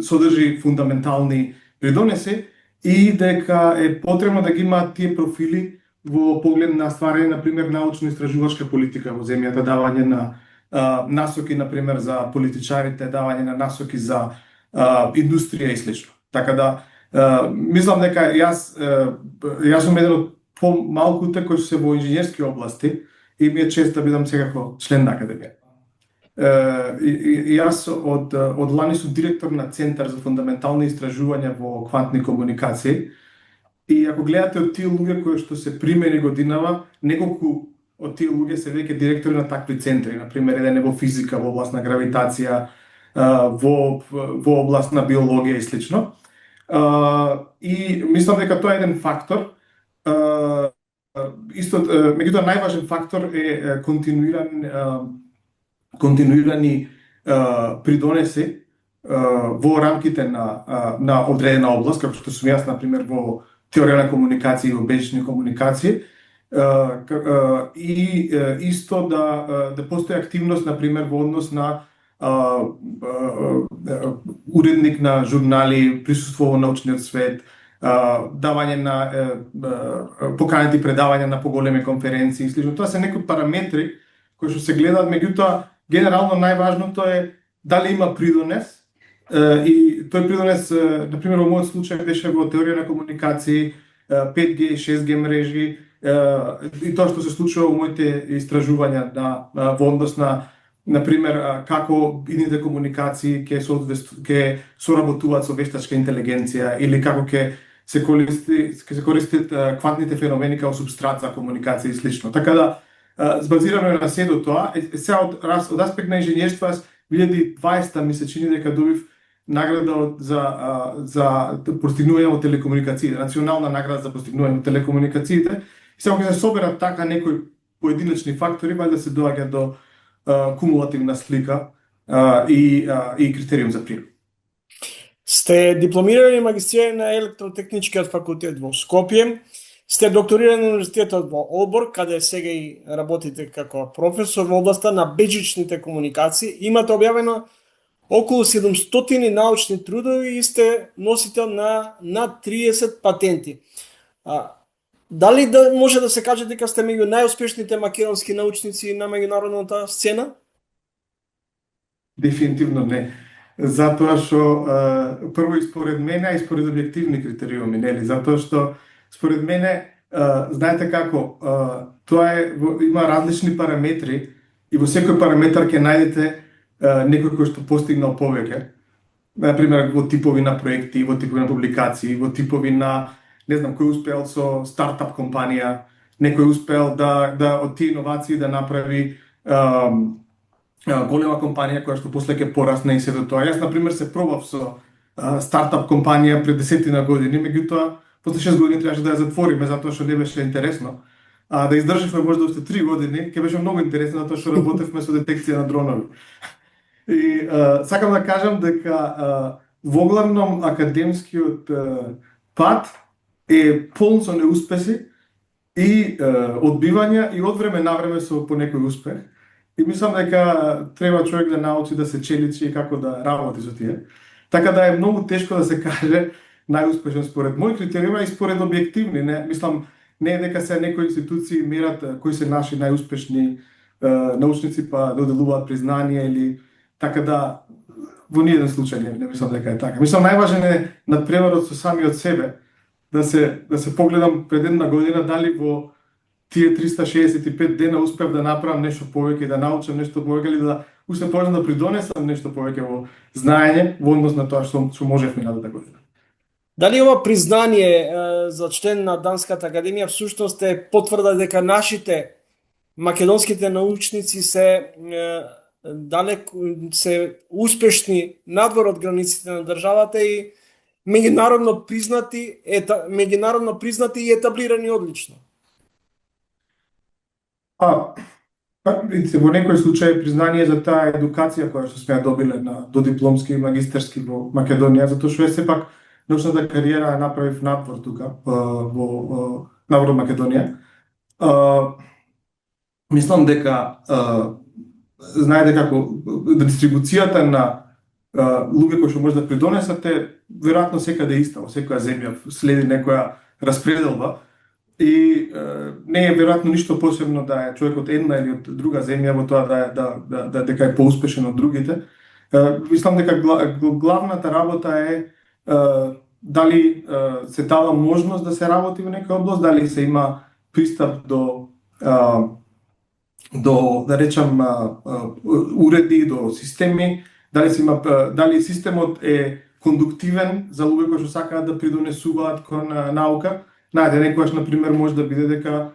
содржи фундаментални придонеси и дека е потребно да ги имаат тие профили во поглед на стварање, например, научно-истражувачка политика во земјата, давање на насоки, например, за политичарите, давање на насоки за индустрија и слично. Така да, мислам дека јас сум еден од помалкуте кои се во инженерски области и ми е чест да бидам секако член на академија. Јас од лани сум директор на Центар за фундаментални истражувања во квантни комуникации. И ако гледате од тие луѓе кои што се примени годинава, неколку од тие луѓе се веќе директори на такви центри, например, еден е во физика, во област на гравитација, во област на биологија и слично. И мислам дека тоа е еден фактор. Меѓутоа најважен фактор е континуирани придонеси во рамките на одредена област, како што сум јас, например, во теорија на комуникации и во бежични комуникации, и исто да постои активност, например, во однос на уредник на журнали, присуство во научниот свет, давање на поканети предавања на поголеми конференции и слично. Тоа се некои параметри кои што се гледаат, меѓутоа генерално најважното е дали има придонес и тој придонес, на пример, во мојот случај беше во теорија на комуникации, 5G и 6G мрежи, и тоа што се случува во моите истражувања во однос на пример, како идните комуникации ќе соработуваат со вештачка интелигенција или како ќе се користат квантните феномени како субстрат за комуникација и слично. Така да, базирано е на седо тоа, сега од аспект на инженерство, 2020 ми се чини дека добив награда за постигнување во телекомуникациите, национална награда за постигнување во телекомуникациите. И сега ќе се соберат така некои поединечни фактори, да се доаѓа до кумулативна слика и критериум за прием. Сте дипломирани магистrirani на електротехничкиот факултет во Скопје, сте докторирани на универзитетот во Олборг, каде сега и работите како професор во областа на бежичните комуникации. Имате објавено околу 700 научни трудови и сте носител на над 30 патенти. Дали може да се каже дека сте меѓу најуспешните македонски научници на меѓународната сцена? Дефинитивно не. Затоа што прво и според мене, а и според објективни критериуми, нели? Затоа што според мене, знаете како, тоа има различни параметри и во секој параметар ќе најдете некој кој што постигнал повеќе. Например, во типови на проекти, во типови на публикации, во типови на, не знам, кој успеал со стартап компанија, некој успеал да од тие иновации да направи голема компанија која што после ќе порасне и сето тоа. Јас, например, се пробав со стартап компанија пред 10 години, меѓутоа после 6 години требаше да ја затвориме затоа што не беше интересно. Да издржавме можда уште 3 години, ќе беше многу интересно затоа што работевме со детекција на дронови. И сакам да кажам дека воглавном академскиот пат е полн со неуспеси и одбивања и од време на време со по некој успех. И мислам дека треба човек да научи да се челичи и како да работи со тие. Така да е многу тешко да се каже најуспешен според мои критериуми и според објективни. Мислам, не е дека се некои институции мерат кои се наши најуспешни научници па да доделуваат признание или така да во ниеден случај не мислам дека е така. Мислам најважен е надпреварот со самиот себе, да се погледам пред една година дали во тие 365 дена успев да направам нешто повеќе, да научам нешто повеќе или да уште можам да придонесам нешто повеќе во знаење во однос на тоа што можев минатата година. Дали ова признание за член на Данската академија всушност е потврда дека нашите македонските научници се успешни надвор од границите на државата и меѓународно признати и етаблирани одлично? Во некој случај признание за таа едукација која што сме ја добиле на додипломски и магистерски во Македонија, затоа што сепак научната кариера ја направив надвор тука во надвор Македонија. Мислам дека знаете како дистрибуцијата на луѓе кои што може да придонесат е веројатно секаде иста, во секоја земја следи некоја распределба и не е веројатно ништо посебно да е човек од една или од друга земја во тоа дека е поуспешен од другите. Мислам дека главната работа е дали се дава можност да се работи во некоја област, дали се има пристап до да речам уреди, до системи, дали системот е кондуктивен за луѓе кои што сакаат да придонесуваат кон наука. Знаете, некогаш на пример може да биде дека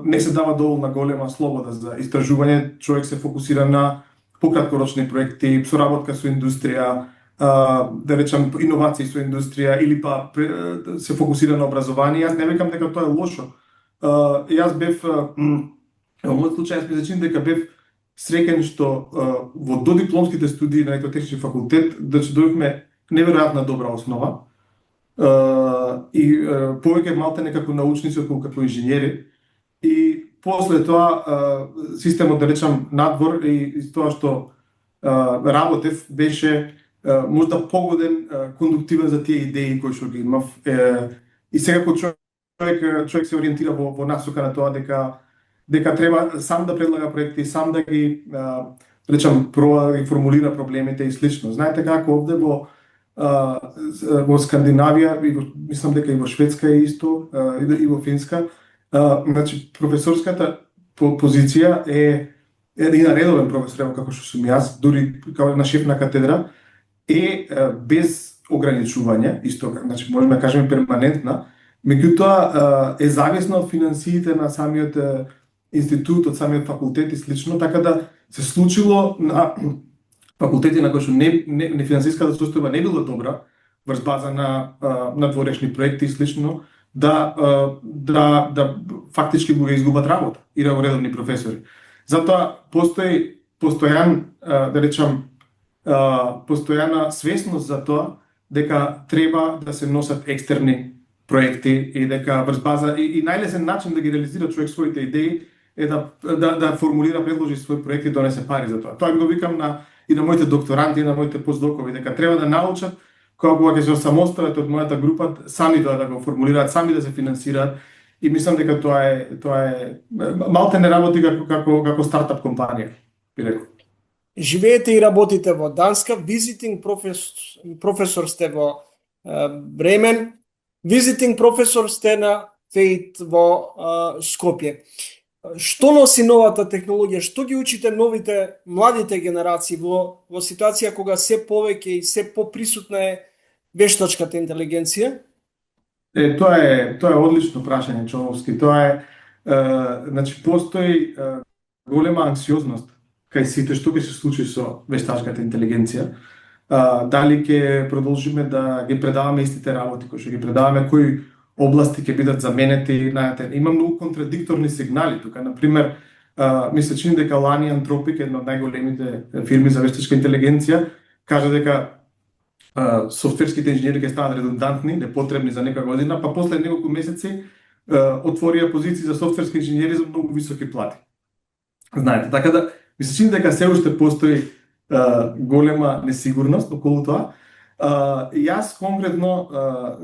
не се дава доволно голема слобода за истражување, човек се фокусира на пократкорочни проекти, соработка со индустрија, да речам иновации со индустрија или па се фокусира на образование. Јас не викам дека тоа е лошо. Јас бев во мојот случај јас ми се чини дека бев среќен што во додипломските студии на електротехнички факултет да добивме неверојатна добра основа и повеќе малте некако научници отколку како инженери. И после тоа системот, да речам, надвор и тоа што работев беше можда погоден, кондуктивен за тие идеи кои што ги имав. И сега кога човек се ориентира во насока на тоа дека треба сам да предлага проекти, сам да ги речам, проба да ги формулира проблемите и слично. Знаете како овде во Скандинавија, мислам дека и во Шведска е исто, и во Финска, значи професорската позиција е и на редовен професор, како што сум јас, дури како на шеф на катедра, е без ограничување, исто, значи можеме да кажеме перманентна, меѓутоа е зависна од финансиите на самиот институт, од самиот факултет и слично, така да се случило на факултети на кои што не финансиската состојба не била добра врз база на дворешни проекти и слично, да фактички го изгубат работа и редовни професори. Затоа постои да речам, постојана свесност за тоа дека треба да се носат екстерни проекти и дека врз база и најлесен начин да ги реализира човек своите идеи е да формулира, предложи свој проект и донесе пари за тоа. Тоа го викам и на моите докторанти и на моите постдокови, дека треба да научат кога ќе се осамостојат од мојата група, сами да го формулираат, сами да се финансираат, и мислам дека тоа е малте не работи како стартап компанија, би рекол. Живеете и работите во Данска, визитинг професор сте во Бремен, визитинг професор сте на ФЕИТ во Скопје. Што носи новата технологија? Што ги учите младите генерации во ситуација кога се повеќе и се поприсутна е вештачката интелигенција? Тоа е одлично прашање, Чововски. Тоа е, значи, постои голема анксиозност кај сите што ќе се случи со вештачката интелигенција. Дали ќе продолжиме да ги предаваме истите работи кои што ги предаваме, кои области ќе бидат заменети, знаете, има многу контрадикторни сигнали тука. Например, ми се чини дека Лани Антропик, една од најголемите фирми за вештачка интелигенција, кажа дека софтверските инженери ќе станат редундантни, непотребни за нека година, па после неколку месеци отворија позиции за софтверски инженери за многу високи плати. Знаете, така да ми се чини дека се уште постои голема несигурност околу тоа. Јас конкретно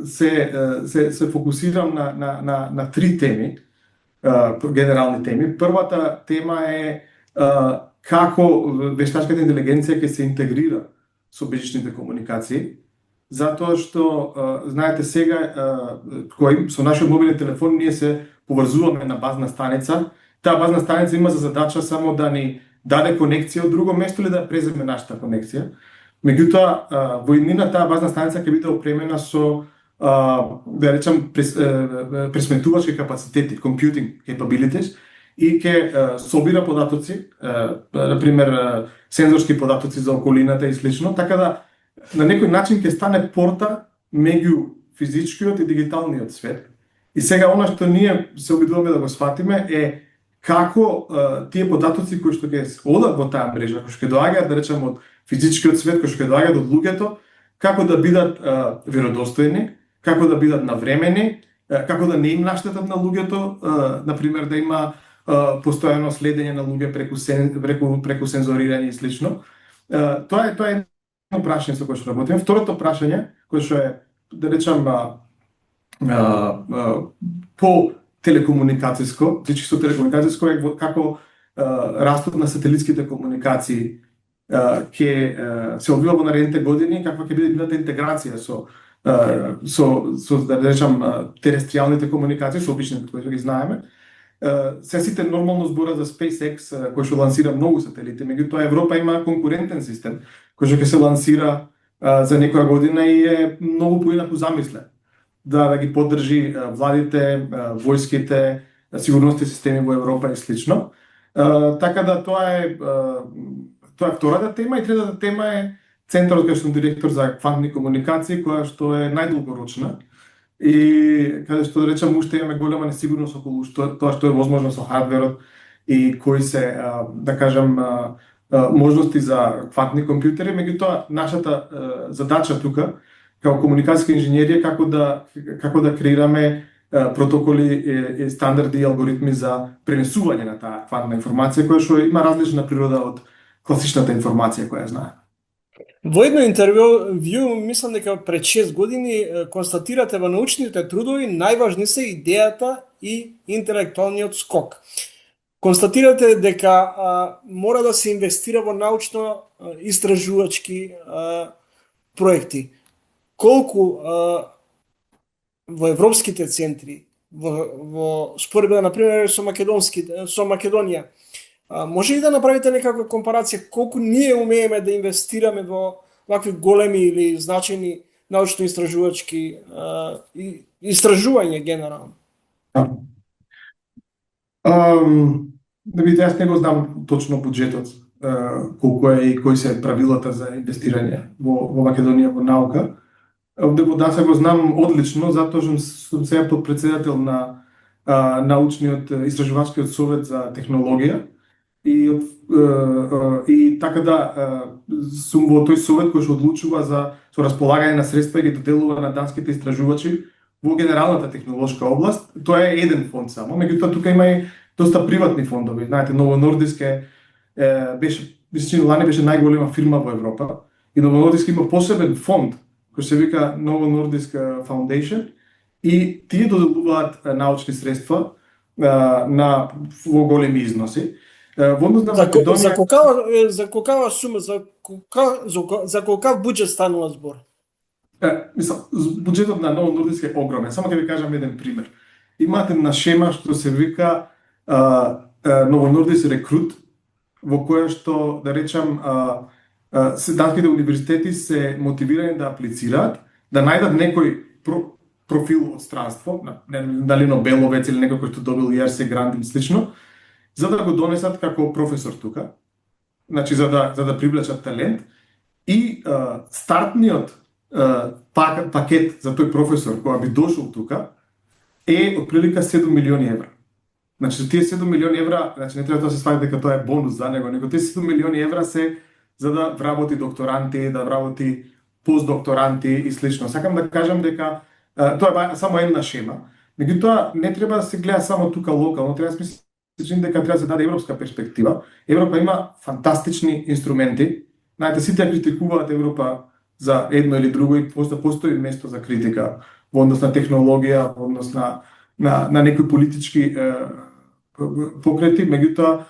се фокусирам на три теми, генерални теми. Првата тема е како вештачката интелигенција ќе се интегрира со безжичните комуникации, затоа што, знаете, сега со нашиот мобилен телефон ние се поврзуваме на базна станица. Таа базна станица има за задача само да ни даде конекција од друго место или да преземе нашата конекција. Меѓутоа, во иднина таа базна станица ќе биде опремена со, да речам, пресметувачки капацитети, computing capabilities, и ќе собира податоци, например, сензорски податоци за околината и слично, така да на некој начин ќе стане порта меѓу физичкиот и дигиталниот свет. И сега она што ние се обидуваме да го сватиме е како тие податоци кои што ќе одат во таа мрежа, кои што ќе доаѓаат, да речем, од физичкиот свет, кои што ќе доаѓаат од луѓето, како да бидат веродостојни, како да бидат навремени, како да не им наштетат на луѓето, например да има постојано следење на луѓе преку сензорирање и слично. Тоа е едно прашање со кое што работиме. Второто прашање, кое што е, да речам, по телекомуникацијско, физичко телекомуникацијско, е како растот на сателитските комуникации ќе се одвива во наредните години, каква ќе биде нивната интеграција со да речам терестријалните комуникации, со обичните кои ги знаеме. Сите нормално збора за SpaceX, кој што лансира многу сателити, меѓутоа Европа има конкурентен систем кој што ќе се лансира за некоја година и е многу поинаку замислен да ги поддржи владите, војските, сигурностни системи во Европа и слично. Така да тоа е втората тема, и третата тема е центарот кај што сум директор за квантни комуникации, која што е најдолгорочна и каде што, да речем, уште имаме голема несигурност околу тоа што е возможно со хардверот и кои се, да кажам, можности за квантни компјутери. Меѓутоа, нашата задача тука како комуникацијски инженери е како да креираме протоколи, стандарди и алгоритми за пренесување на таа квантна информација, која што има различна природа од класичната информација која знаеме. Во едно интервју, мислам дека пред 6 години, констатирате во научните трудови најважни се идејата и интелектуалниот скок. Констатирате дека мора да се инвестира во научно истражувачки проекти. Колку во европските центри, во споредба на пример со Македонија, може ли да направите некаква компарација колку ние умееме да инвестираме во вакви големи или значајни научно-истражувачки истражувања генерално? Да видите, јас не го знам точно буџетот, колку е и кои се правилата за инвестирање во Македонија во наука. Овде во ДАСА го знам одлично, затоа што сум сега подпредседател на научниот истражувачкиот совет за технологија и така да сум во тој совет кој што одлучува со располагање на средства и ги доделува на данските истражувачи во генералната технолошка област. Тоа е еден фонд само, меѓутоа тука има и доста приватни фондови. Знаете, Novo Nordisk лани беше најголема фирма во Европа и Novo Nordisk има посебен фонд кој се вика Novo Nordisk Foundation и тие доделуваат научни средства во големи износи. Во однос на Македонија... За колкава сума, за колкав буџет станува збор? Буџетот на Novo Nordisk е огромен. Само ќе ви кажам еден пример. Имате една шема што се вика Novo Nordisk Recruit, во која што, да речам, данските универзитети се мотивирани да аплицираат, да најдат некој профил од странство, дали Нобеловец или некој кој што добил ERC грант или слично, за да го донесат како професор тука, значи за да привлечат талент и стартниот пакет за тој професор кој би дошол тука е отприлика 7 милиони евра. Значи тие 7 милиони евра, значи не треба да се сваќа дека тоа е бонус за него, него тие 7 милиони евра се за да вработи докторанти, да вработи постдокторанти и слично. Сакам да кажам дека тоа е само една шема. Меѓутоа не треба да се гледа само тука локално, треба да се чини дека треба да се даде европска перспектива. Европа има фантастични инструменти. Знаете, сите критикуваат Европа за едно или друго и постои место за критика во однос на технологија, во однос на некои политички покрети, меѓутоа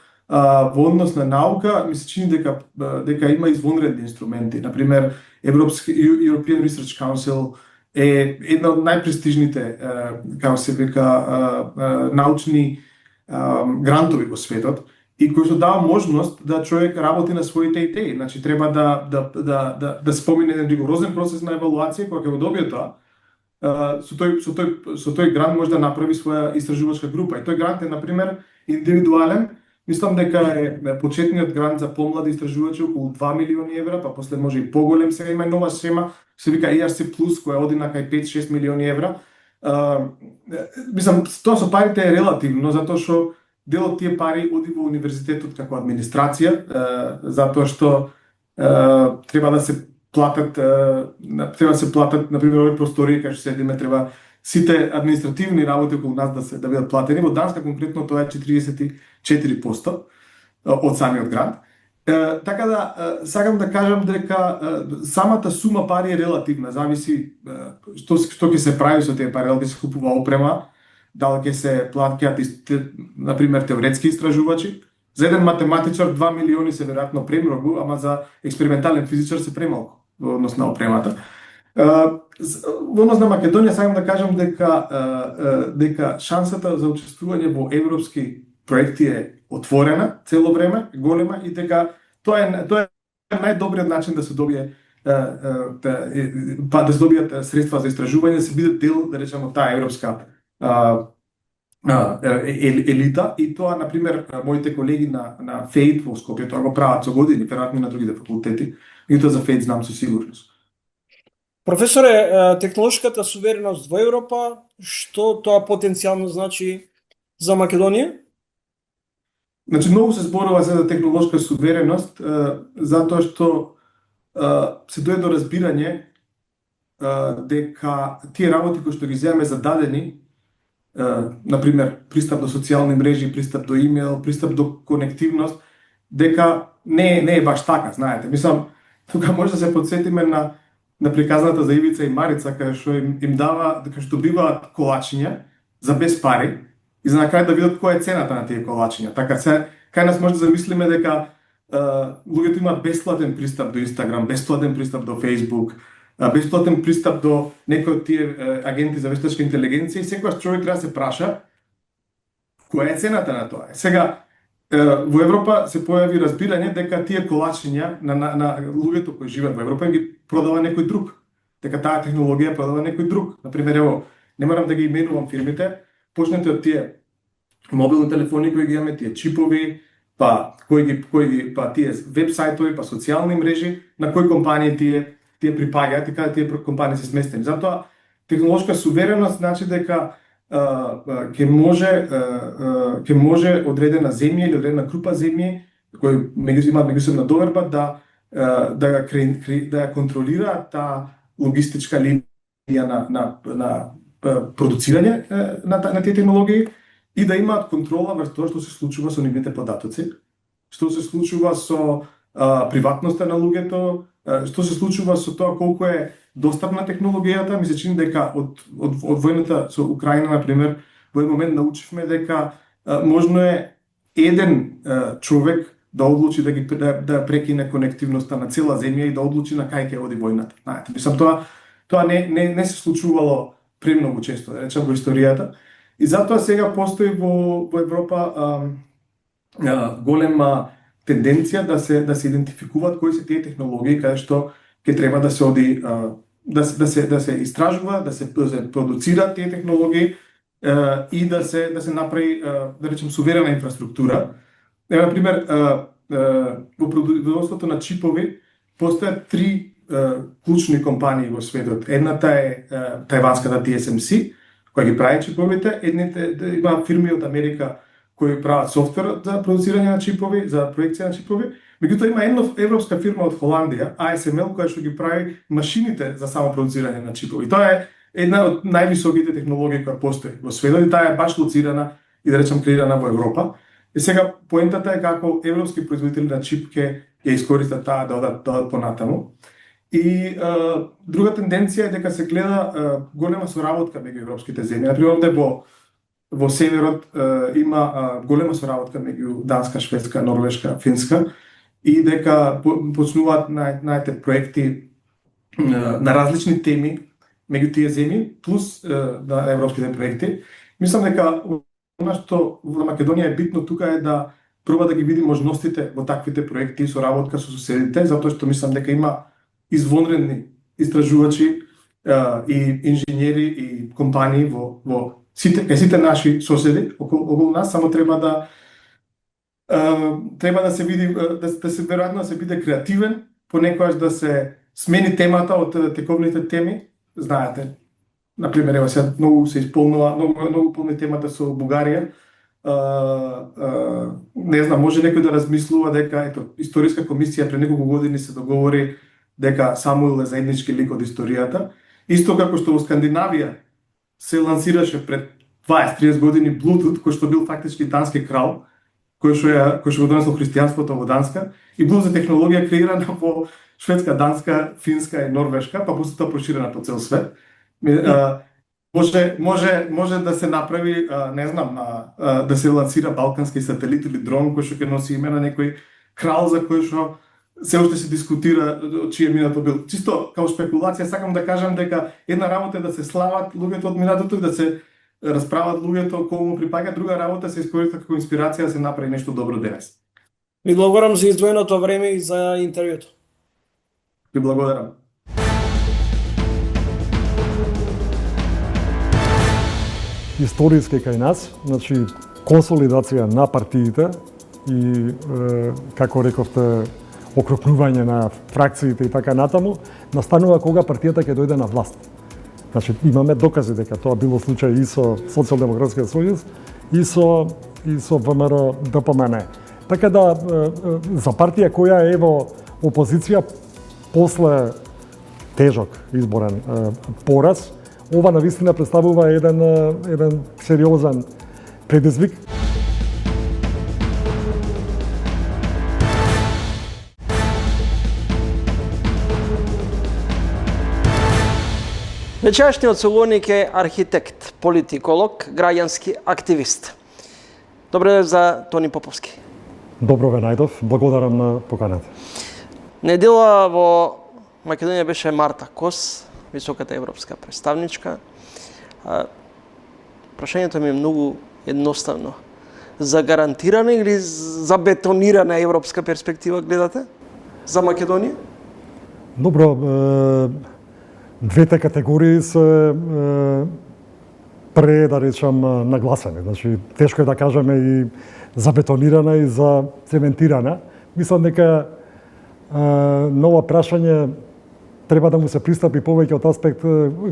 во однос на наука ми се чини дека има извонредни инструменти. Например, European Research Council е една од најпрестижните, како се вика, научни грантови во светот и кој што дава можност да човек работи на своите идеи. Значи треба да спомине еден ригорозен процес на евалуација која ќе го добие тоа. Со тој грант може да направи своја истражувачка група. И тој грант е, например, индивидуален. Мислам дека е почетниот грант за помлади истражувачи околу 2 милиони евра, па после може и поголем. Сега има нова шема, се вика ERC+, која оди на кај 5-6 милиони евра. Мислам, тоа со парите е релативно, затоа што дел од тие пари оди во универзитетот како администрација, затоа што треба да се платат, например, овие простори кај што седиме, треба сите административни работи околу нас да бидат платени. Во Данска конкретно тоа е 44% од самиот грант. Така да сакам да кажам дека самата сума пари е релативна, зависи што ќе се прави со тие пари, дали ќе се купува опрема, дали ќе се плаќаат например теоретски истражувачи. За еден математичар 2 милиони се веројатно премногу, ама за експериментален физичар се премалку во однос на опремата. Во однос на Македонија сакам да кажам дека шансата за учествување во европски проекти е отворена цело време, голема, и дека тоа е најдобриот начин да се добие да се добијат средства за истражување, да се биде дел, да речеме, таа европска елита. И тоа, например, моите колеги на ФЕИД во Скопје тоа го прават со години, веројатно и на другите факултети, и тоа за ФЕИД знам со сигурност. Професоре, технолошката сувереност во Европа, што тоа потенцијално значи за Македонија? Значи, многу се зборува за технолошка сувереност, затоа што се дојде до разбирање дека тие работи кои што ги земеме за дадени, например, пристап до социјални мрежи, пристап до имејл, пристап до конективност, дека не е баш така, знаете. Мислам, тука може да се подсетиме на приказната за Ивица и Марица, кај што им дава, дека што добиваат колачиња за без пари, и за на крај да видат која е цената на тие колачиња. Така се кај нас може да замислиме дека луѓето имаат бесплатен пристап до Инстаграм, бесплатен пристап до Фејсбук, бесплатен пристап до некои од тие агенти за вештачка интелигенција и секогаш човек треба да се праша која е цената на тоа. Сега во Европа се појави разбирање дека тие колачиња на луѓето кои живеат во Европа ги продава некој друг. Дека таа технологија продава некој друг. Например, ево, не морам да ги именувам фирмите, почнете од тие мобилни телефони кои ги имаме, тие чипови, па тие веб-сајтови, па социјални мрежи, на кои компании тие припаѓаат и каде тие компании се сместени. Затоа технолошка сувереност значи дека ќе може одредена земја или одредена група земји кои имаат меѓусебна доверба да ја контролираат таа логистичка линија на продуцирање на тие технологии и да имаат контрола врз тоа што се случува со нивните податоци, што се случува со приватноста на луѓето, што се случува со тоа колку е достапна технологијата. Ми се чини дека од војната со Украина, например, во еден момент научивме дека можно е еден човек да одлучи да прекине конективноста на цела земја и да одлучи на кај ќе оди војната. Знаете, мислам тоа не се случувало премногу често, да речам, во историјата. И затоа сега постои во Европа голема тенденција да се идентификуваат кои се тие технологии каде што ќе треба да се оди да се истражува, да се продуцираат тие технологии и да се направи, да речем, суверена инфраструктура. Например, во производството на чипови постојат три клучни компании во светот. Едната е тајванската TSMC, која ги прави чиповите, има фирми од Америка кои прават софтверот за продуцирање на чипови, за проекција на чипови. Меѓутоа има една европска фирма од Холандија, ASML, која што ги прави машините за само продуцирање на чипови. Тоа е една од највисоките технологии која постои во светот и таа е баш лоцирана и да речем креирана во Европа. И сега поентата е како европски производители на чип ќе ја искористат таа да одат понатаму. И друга тенденција е дека се гледа голема соработка меѓу европските земји. Например, овде во северот има голема соработка меѓу Данска, Шведска, Норвешка, Финска и дека почнуваат најте проекти на различни теми меѓу тие земји, плюс на европските проекти. Мислам дека она што во Македонија е битно тука е да проба да ги види можностите во таквите проекти и соработка со соседите, затоа што мислам дека има извонредни истражувачи и инженери и компании во сите наши соседи околу нас, само треба да се види, да се веројатно да се биде креативен, понекогаш да се смени темата од тековните теми. Знаете, например, ево сега многу се исполнува, многу полни темата со Бугарија. Не знам, може некој да размислува дека историска комисија пред неколку години се договори дека Самуил е заеднички лик од историјата. Исто како што во Скандинавија се лансираше пред 20-30 години Bluetooth, кој што бил фактички дански крал, кој што го донесло христијанството во Данска, и Bluetooth технологија креирана во Шведска, Данска, Финска и Норвешка, па после тоа проширена по цел свет. Може да се направи, не знам, да се лансира балкански сателит или дрон кој што ќе носи име на некој крал за кој што се уште се дискутира чие минато бил. Чисто како спекулација сакам да кажам дека една работа е да се слават луѓето од минатото и да се расправат луѓето кому му припаѓа, друга работа се искориста како инспирација да се направи нешто добро денес. Ви благодарам за издвоеното време и за интервјуто. Ви благодарам. Историски кај нас, значи консолидација на партиите и како рековте окрупнување на фракциите и така натаму, настанува кога партијата ќе дојде на власт. Значи имаме докази дека тоа било случај и со Социјалдемократскиот сојуз и со ВМРО ДПМН. Така да за партија која е во опозиција после тежок изборен пораз, ова навистина представува еден сериозен предизвик. Вечерашниот соговорник е архитект, политиколог, граѓански активист. Добре за Тони Поповски. Добро ве најдов, благодарам на поканата. Недела во Македонија беше Марта Кос, високата европска представничка. Прашањето ми е многу едноставно. За гарантирана или за бетонирана европска перспектива гледате за Македонија? Добро, двете категории се да речам нагласени. Значи, тешко е да кажеме и за бетонирана и за цементирана. Мислам дека на ова прашање треба да му се пристапи повеќе од аспект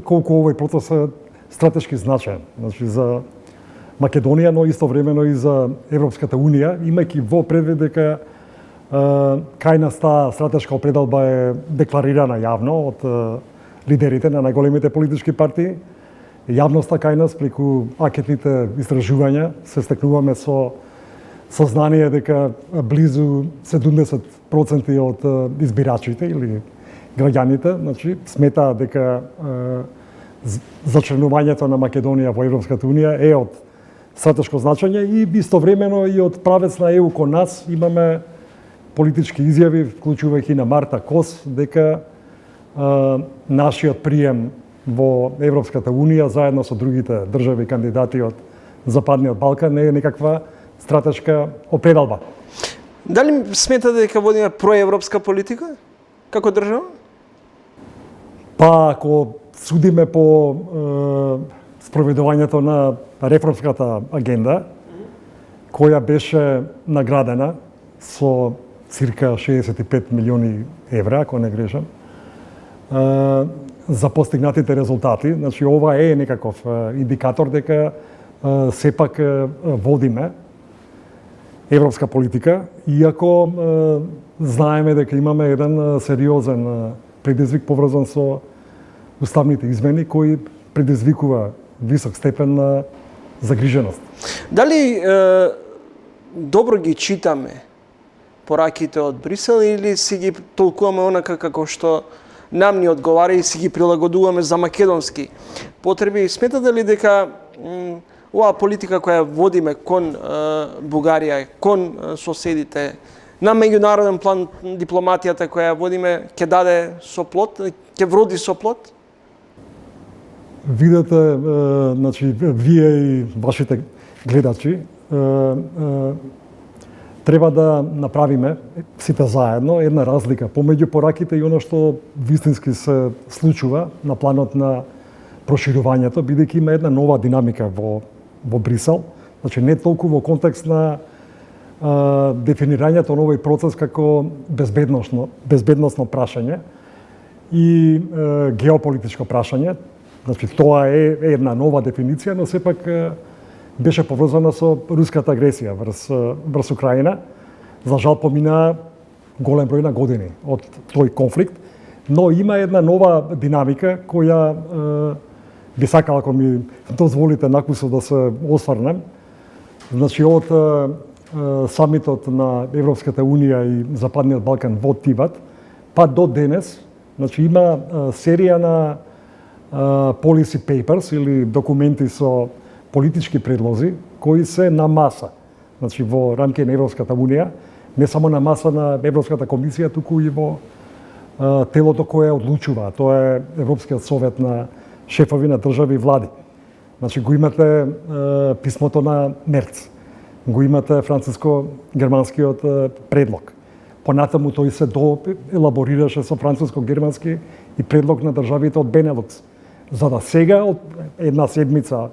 колку овој процес е стратешки значаен. Значи, за Македонија, но истовремено и за Европската Унија, имајќи во предвид дека кајна таа стратешка определба е декларирана јавно од лидерите на најголемите политички партии. Јавноста кај нас, преку анкетните истражувања, се стекнуваме со сознание дека близу 70% од избирачите или граѓаните, значи, сметаат дека зачленувањето на Македонија во Европската Унија е од стратешко значење и истовремено и од правец на ЕУ кон нас имаме политички изјави, вклучувајќи на Марта Кос, дека нашиот прием во Европската Унија заедно со другите држави кандидати од Западниот Балкан не е некаква стратешка определба. Дали сметате дека водиме проевропска политика како држава? Па ако судиме по спроведувањето на реформската агенда, која беше наградена со цирка 65 милиони евра, ако не грешам, за постигнатите резултати. Значи, ова е некаков индикатор дека сепак водиме европска политика, иако знаеме дека имаме еден сериозен предизвик поврзан со уставните измени, кои предизвикува висок степен на загриженост. Дали добро ги читаме пораките од Брисел или си ги толкуваме онака како што нам ни одговара и си ги прилагодуваме за македонски потреби? Сметате ли дека оваа политика која водиме кон Бугарија, кон соседите, на меѓународен план дипломатијата која водиме ќе даде со плод, ќе вроди со плод? Видете, значи, вие и вашите гледачи, треба да направиме сите заедно една разлика помеѓу пораките и оно што вистински се случува на планот на проширувањето, бидејќи има една нова динамика во Брисел. Значи, не толку во контекст на дефинирањето на овој процес како безбедносно прашање и геополитичко прашање. Значи, тоа е една нова дефиниција, но сепак беше поврзана со руската агресија врз Украина. За жал помина голем број на години од тој конфликт, но има една нова динамика која би сакал, ако ми дозволите накусо да се осврнем. Значи, од самитот на Европската Унија и Западниот Балкан во Тиват, па до денес, значи, има серија на policy papers или документи со политички предлози кои се на маса. Значи, во рамки на Европската Унија, не само на маса на Европската комисија, туку и во телото кое одлучува. Тоа е Европскиот совет на шефови на држави и влади. Значи, го имате писмото на Мерц, го имате француско-германскиот предлог. Понатаму тој се доелаборираше со француско-германски и предлог на државите од Бенелукс. За да сега, од една седмица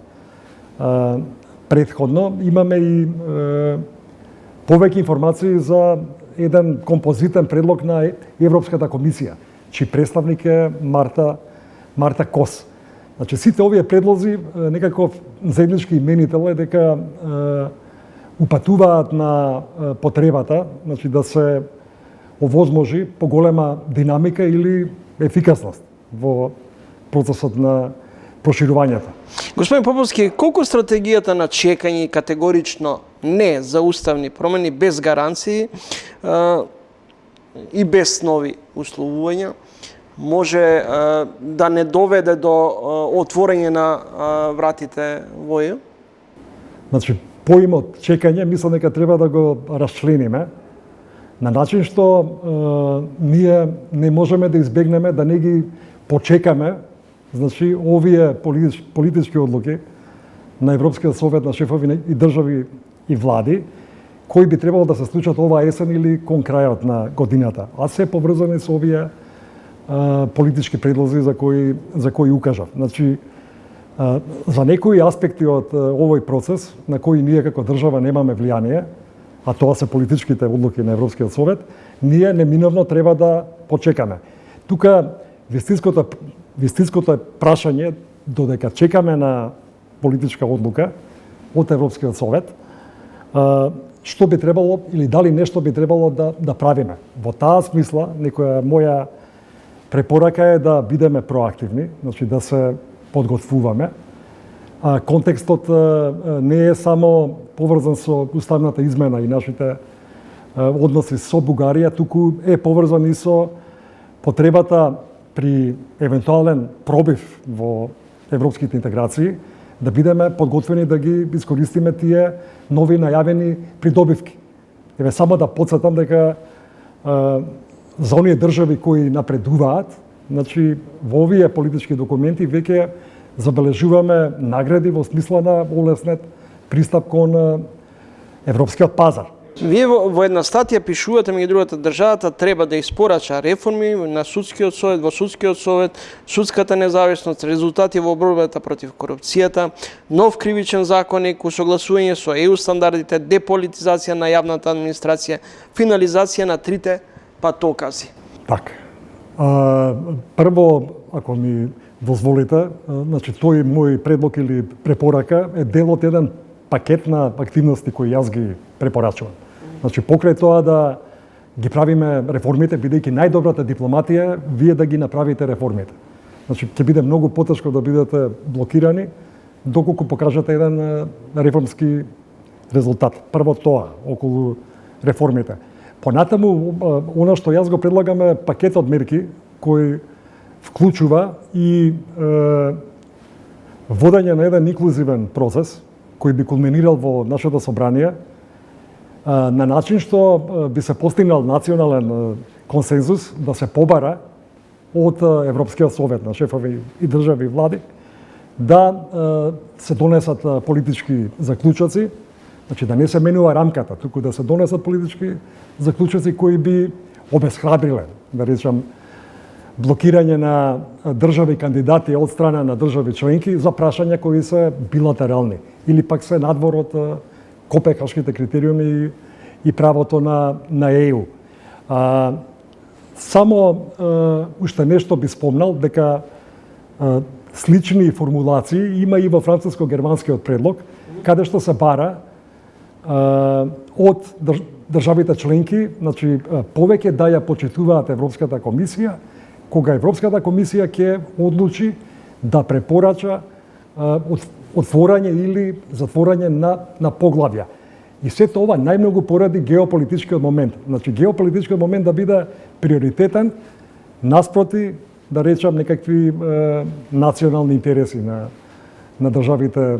предходно, имаме и повеќе информации за еден композитен предлог на Европската комисија, чиј представник е Марта Кос. Значи, сите овие предлози некако заеднички именител е дека упатуваат на потребата, значи, да се овозможи поголема динамика или ефикасност во процесот на проширувањето. Господин Поповски, колку стратегијата на чекање и категорично не за уставни промени без гаранции и без нови условувања може да не доведе до отворање на вратите во ЕУ? Значи, поимот чекање, мислам дека треба да го расчлениме на начин што ние не можеме да избегнеме да не ги почекаме, значи, овие политички одлуки на Европскиот совет на шефови и држави и влади, кои би требало да се случат оваа есен или кон крајот на годината. А се поврзани со овие политички предлози за кои укажав. Значи, за некои аспекти од овој процес, на кои ние како држава немаме влијание, а тоа се политичките одлуки на Европскиот совет, ние неминовно треба да почекаме. Тука вистинското е прашање, додека чекаме на политичка одлука од Европскиот совет, што би требало или дали нешто би требало да правиме. Во таа смисла, некоја моја препорака е да бидеме проактивни, значи да се подготвуваме. Контекстот не е само поврзан со уставната измена и нашите односи со Бугарија, туку е поврзан и со потребата при евентуален пробив во европските интеграции да бидеме подготвени да ги искористиме тие нови најавени придобивки. Еве само да потсетам дека за оние држави кои напредуваат, значи во овие политички документи веќе забележуваме награди во смисла на олеснет пристап кон европскиот пазар. Вие во една статија пишувате, меѓу другата, државата треба да испорача реформи на судскиот совет, во судскиот совет, судската независност, резултати во борбата против корупцијата, нов кривичен законник, усогласување со ЕУ стандардите, деполитизација на јавната администрација, финализација на трите патокази. Така. Прво, ако ми дозволите, значи тој мој предлог или препорака е дел од еден пакет на активности кои јас ги препорачувам. Значи, покрај тоа да ги правиме реформите, бидејќи најдобрата дипломатија, вие да ги направите реформите. Значи, ќе биде многу потешко да бидете блокирани, доколку покажете еден реформски резултат. Прво тоа, околу реформите. Понатаму, она што јас го предлагам е пакет од мерки, кој вклучува и водење на еден инклузивен процес, кој би кулминирал во нашето собрание, на начин што би се постигнал национален консензус да се побара од Европскиот совет на шефови и држави и влади да се донесат политички заклучоци, значи да не се менува рамката, туку да се донесат политички заклучоци кои би обесхрабриле, да речам, блокирање на држави кандидати од страна на држави членки за прашања кои се билатерални или пак се надвор од Копенхашките критериуми и правото на ЕУ. Само уште нешто би спомнал, дека слични формулации има и во француско-германскиот предлог, каде што се бара од државите членки, значи повеќе да ја почитуваат Европската комисија, кога Европската комисија ќе одлучи да препорача отворање или затворање на поглавја. И сето ова најмногу поради геополитичкиот момент. Значи, геополитичкиот момент да биде приоритетен наспроти, да речам, некакви национални интереси на државите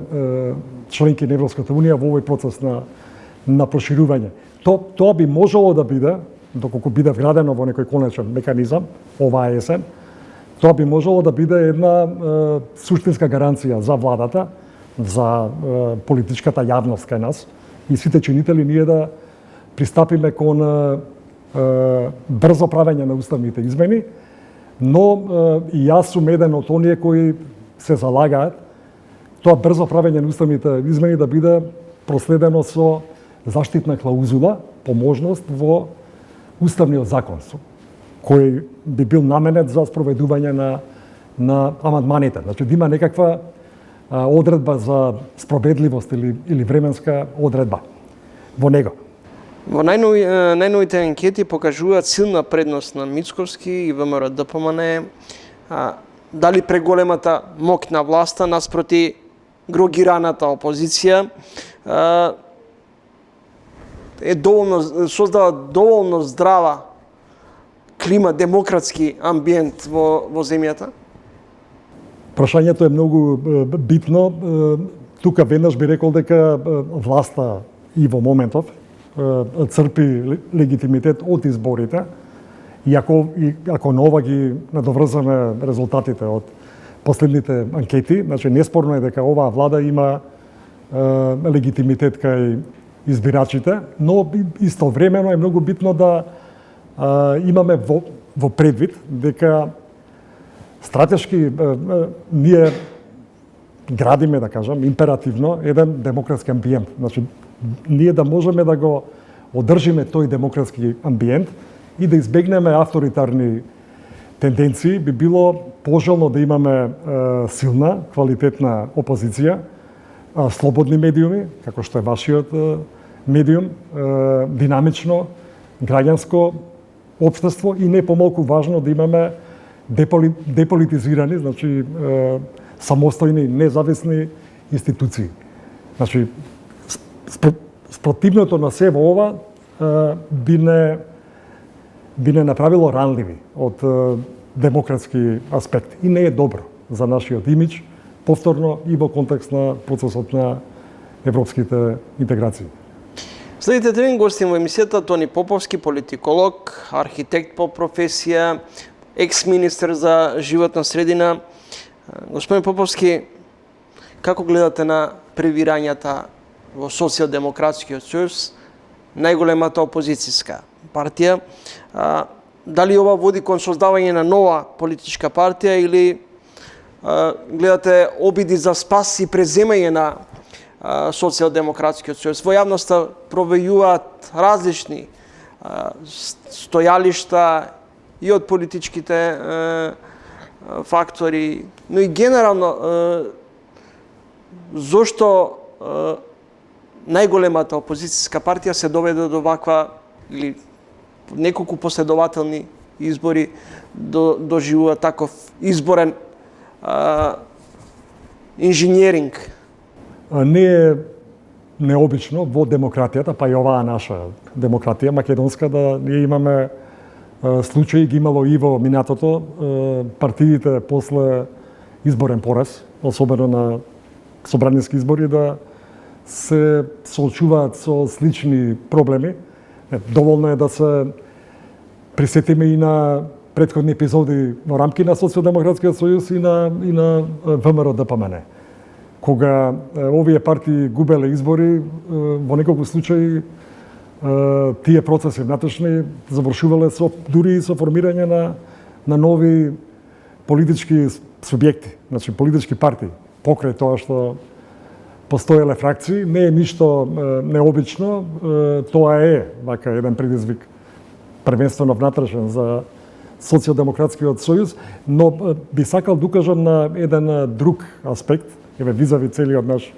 членки на Европската Унија во овој процес на проширување. Тоа би можело да биде, доколку биде вградено во некој конечен механизам, оваа есен, тоа би можело да биде една суштинска гаранција за владата, за политичката јавност кај нас и сите чинители ние да пристапиме кон брзо правење на уставните измени, но и јас сум еден од оние кои се залагаат тоа брзо правење на уставните измени да биде проследено со заштитна клаузула по можност во уставниот закон, кој би бил наменет за спроведување на амандманите. Значи, да има некаква одредба за спроведливост или временска одредба во него. Во најновите анкети покажуваат силна предност на Мицковски и ВМРО-ДПМН, дали преголемата моќ на власта наспроти грогираната опозиција создава доволно здрава клима, демократски амбиент во земјата? Прашањето е многу битно. Тука веднаш би рекол дека власта и во моментов црпи легитимитет од изборите, и ако на ова ги надоврзаме резултатите од последните анкети, значи неспорно е дека оваа влада има легитимитет кај избирачите, но истовремено е многу битно да имаме во предвид дека стратешки ние градиме, да кажам, императивно еден демократски амбиент. Значи, ние да можеме да го одржиме тој демократски амбиент и да избегнеме авторитарни тенденции, би било пожелно да имаме силна, квалитетна опозиција, слободни медиуми, како што е вашиот медиум, динамично, граѓанско општество и не помалку важно да имаме деполитизирани, значи самостојни, независни институции. Значи, спротивното на се во ова би не направило ранливи од демократски аспект и не е добро за нашиот имидж, повторно и во контекст на процесот на европските интеграции. Следите трин гости во емисијата Тони Поповски, политиколог, архитект по професија, екс-министер за животна средина. Господин Поповски, како гледате на превирањата во Социјалдемократскиот сојуз, најголемата опозицијска партија? Дали ова води кон создавање на нова политичка партија или гледате обиди за спас и преземање на Социјалдемократскиот сојуз? Во јавноста провејуваат различни стојалишта и од политичките фактори, но и генерално зошто најголемата опозицијска партија се доведе до ваква или неколку последователни избори доживува таков изборен инженеринг? Не е необично во демократијата, па и оваа наша демократија македонска, да ние имаме случаи, ги имало и во минатото, партиите после изборен пораз, особено на собраниски избори, да се соочуваат со слични проблеми. Доволно е да се присетиме и на претходни епизоди во рамки на Социјалдемократскиот сојуз и на ВМРО ДПМН. Кога овие партии губеле избори, во неколку случаи тие процеси внатрешни завршувале дури и со формирање на нови политички субјекти, значи политички партии, покрај тоа што постоеле фракции. Не е ништо необично, тоа е вака еден предизвик првенствено внатрешен за Социјалдемократскиот сојуз, но би сакал да укажам на еден друг аспект, визави целиот наш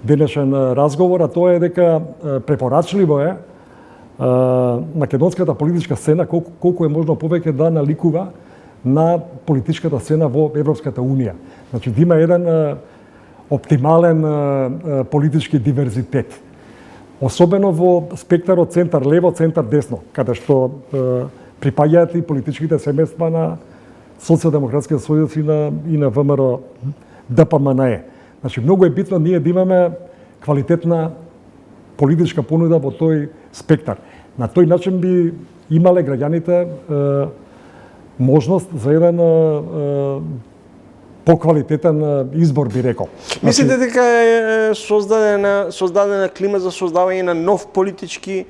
денешен разговор, а тоа е дека препорачливо е македонската политичка сцена колку е можно повеќе да наликува на политичката сцена во Европската Унија. Значи да има еден оптимален политички диверзитет. Особено во спектарот центар-лево, центар-десно, каде што припаѓаат и политичките семејства на Социјалдемократскиот сојуз и на ВМРО ДПМН. Значи многу е битно ние да имаме квалитетна политичка понуда во тој спектар. На тој начин би имале граѓаните можност за еден поквалитетен избор, би рекол. Мислите дека е создадена клима за создавање на нов политички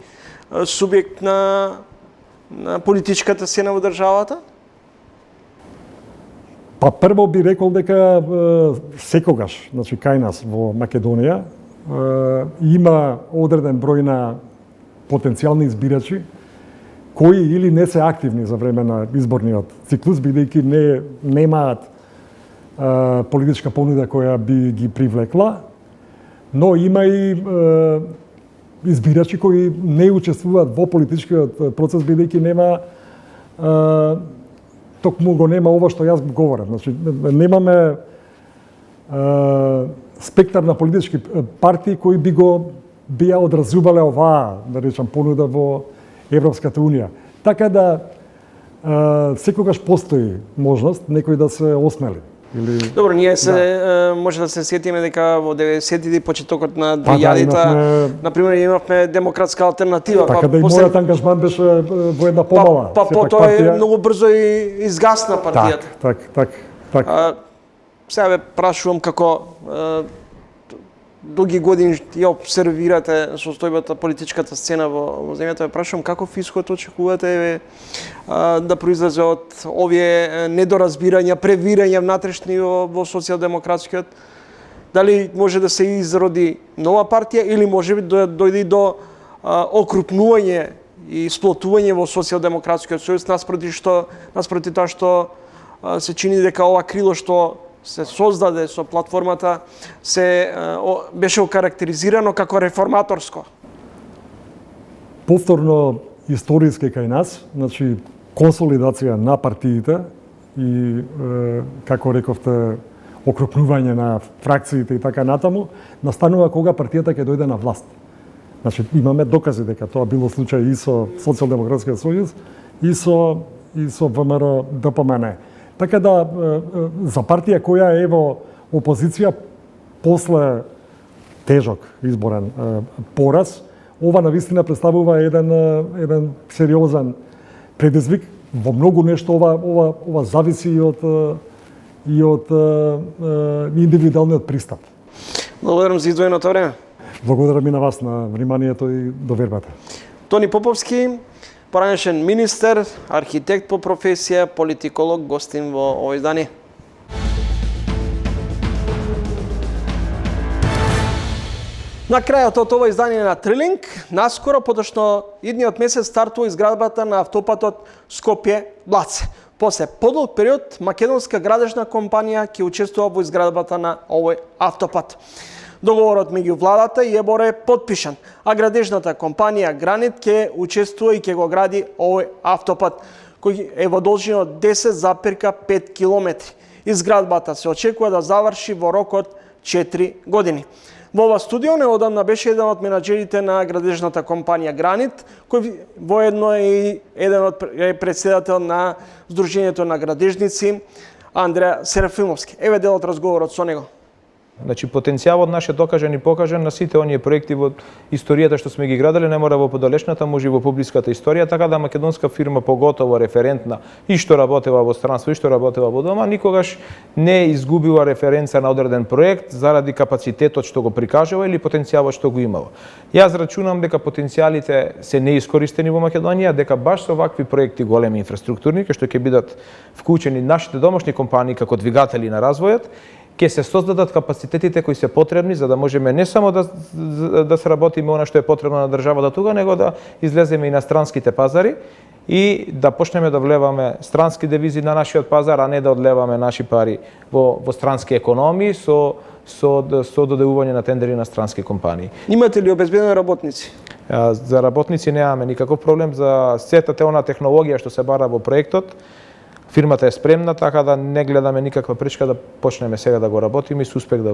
субјект на политичката сцена во државата? Па прво би рекол дека секогаш, значи кај нас во Македонија има одреден број на потенцијални избирачи кои или не се активни за време на изборниот циклус, бидејќи немаат политичка понуда која би ги привлекла, но има и избирачи кои не учествуваат во политичкиот процес, бидејќи нема токму го нема ова што јас говорам. Значи, немаме спектар на политички партии кои би го бија одразувале оваа, да речам, понуда во Европската Унија. Така да секогаш постои можност некој да се осмели. Или... Добро, ние може да се сетиме дека во 90-тите почетокот на Па 2000-та, например, имавме демократска алтернатива. Така да и мојот ангажман беше во една помала. Па потоа многу брзо и изгасна партијата. Так. Сега ве прашувам како дуги години ја обсервирате состојбата политичката сцена во земјата, ве прашувам каков исход очекувате да произлезе од овие недоразбирања, превирања внатрешни во социјалдемократскиот? Дали може да се изроди нова партија или може би да дојде до окрупнување и сплотување во социјалдемократскиот сојуз наспроти тоа што се чини дека ова крило што се создаде со платформата беше окарактеризирано како реформаторско. Повторно историски кај нас, значи консолидација на партиите и како рековте окрупнување на фракциите и така натаму, настанува кога партијата ќе дојде на власт. Значи имаме докази дека тоа било случај и со Социјалдемократскиот сојуз и со ВМРО ДПМН. Така да, за партија која е во опозиција после тежок изборен пораз, ова навистина представува еден сериозен предизвик. Во многу нешто ова зависи и од индивидуалниот пристап. Благодарам за издвоеното време. Благодарам и на вас на вниманието и довербата. Тони Поповски, поранешен министер, архитект по професија, политиколог, гостин во овој издание. На крајот од ова издание на Трилинг, наскоро, подошно идниот месец стартува изградбата на автопатот Скопје-Блаце. После подолг период, македонска градежна компанија ќе учествува во изградбата на овој автопат. Договорот меѓу владата и ЕБОР е потпишан, а градежната компанија Гранит ќе учествува и ќе го гради овој автопат, кој е во должина од 10,5 километри. Изградбата се очекува да заврши во рок од 4 години. Во ова студио неодамна беше еден од менаџерите на градежната компанија Гранит, кој воедно е и еден од претседател на Сдруженијето на градежници Андреа Серафимовски. Еве дел од разговорот со него. Значи, потенцијалот наш е докажан и покажан на сите оние проекти во историјата што сме ги градели, не мора во подалечната, може и во публиската историја, така да македонска фирма, поготово референтна, и што работела во странство, и што работела во дома, никогаш не изгубила референца на одреден проект заради капацитетот што го прикажува или потенцијалот што го имала. Јас рачунам дека потенцијалите се неискористени во Македонија, дека баш со вакви проекти големи инфраструктурни, кои што ќе бидат вклучени нашите домашни компании како двигатели на развојот, ќе се создадат капацитетите кои се потребни за да можеме не само да се работиме она што е потребно на државата тука, него да излеземе и на странските пазари и да почнеме да влеваме странски девизи на нашиот пазар, а не да одлеваме наши пари во странски економии со доделување на тендери на странски компании. Имате ли обезбедени работници? За работници немаме никаков проблем, за сета она технологија што се бара во проектот. Фирмата е спремна, така да не гледаме никаква пречка да почнеме сега да го работиме и со успех да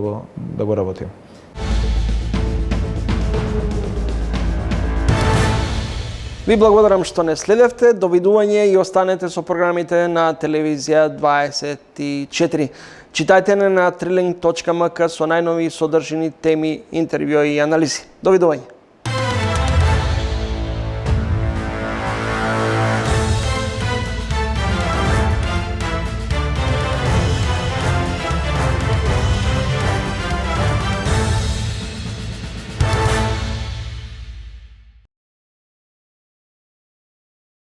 го работиме. Ви благодарам што не следевте, довидување и останете со програмите на телевизија 24. Читајте на triling.mk со најнови содржини, теми, интервјуи и анализи. Довидување.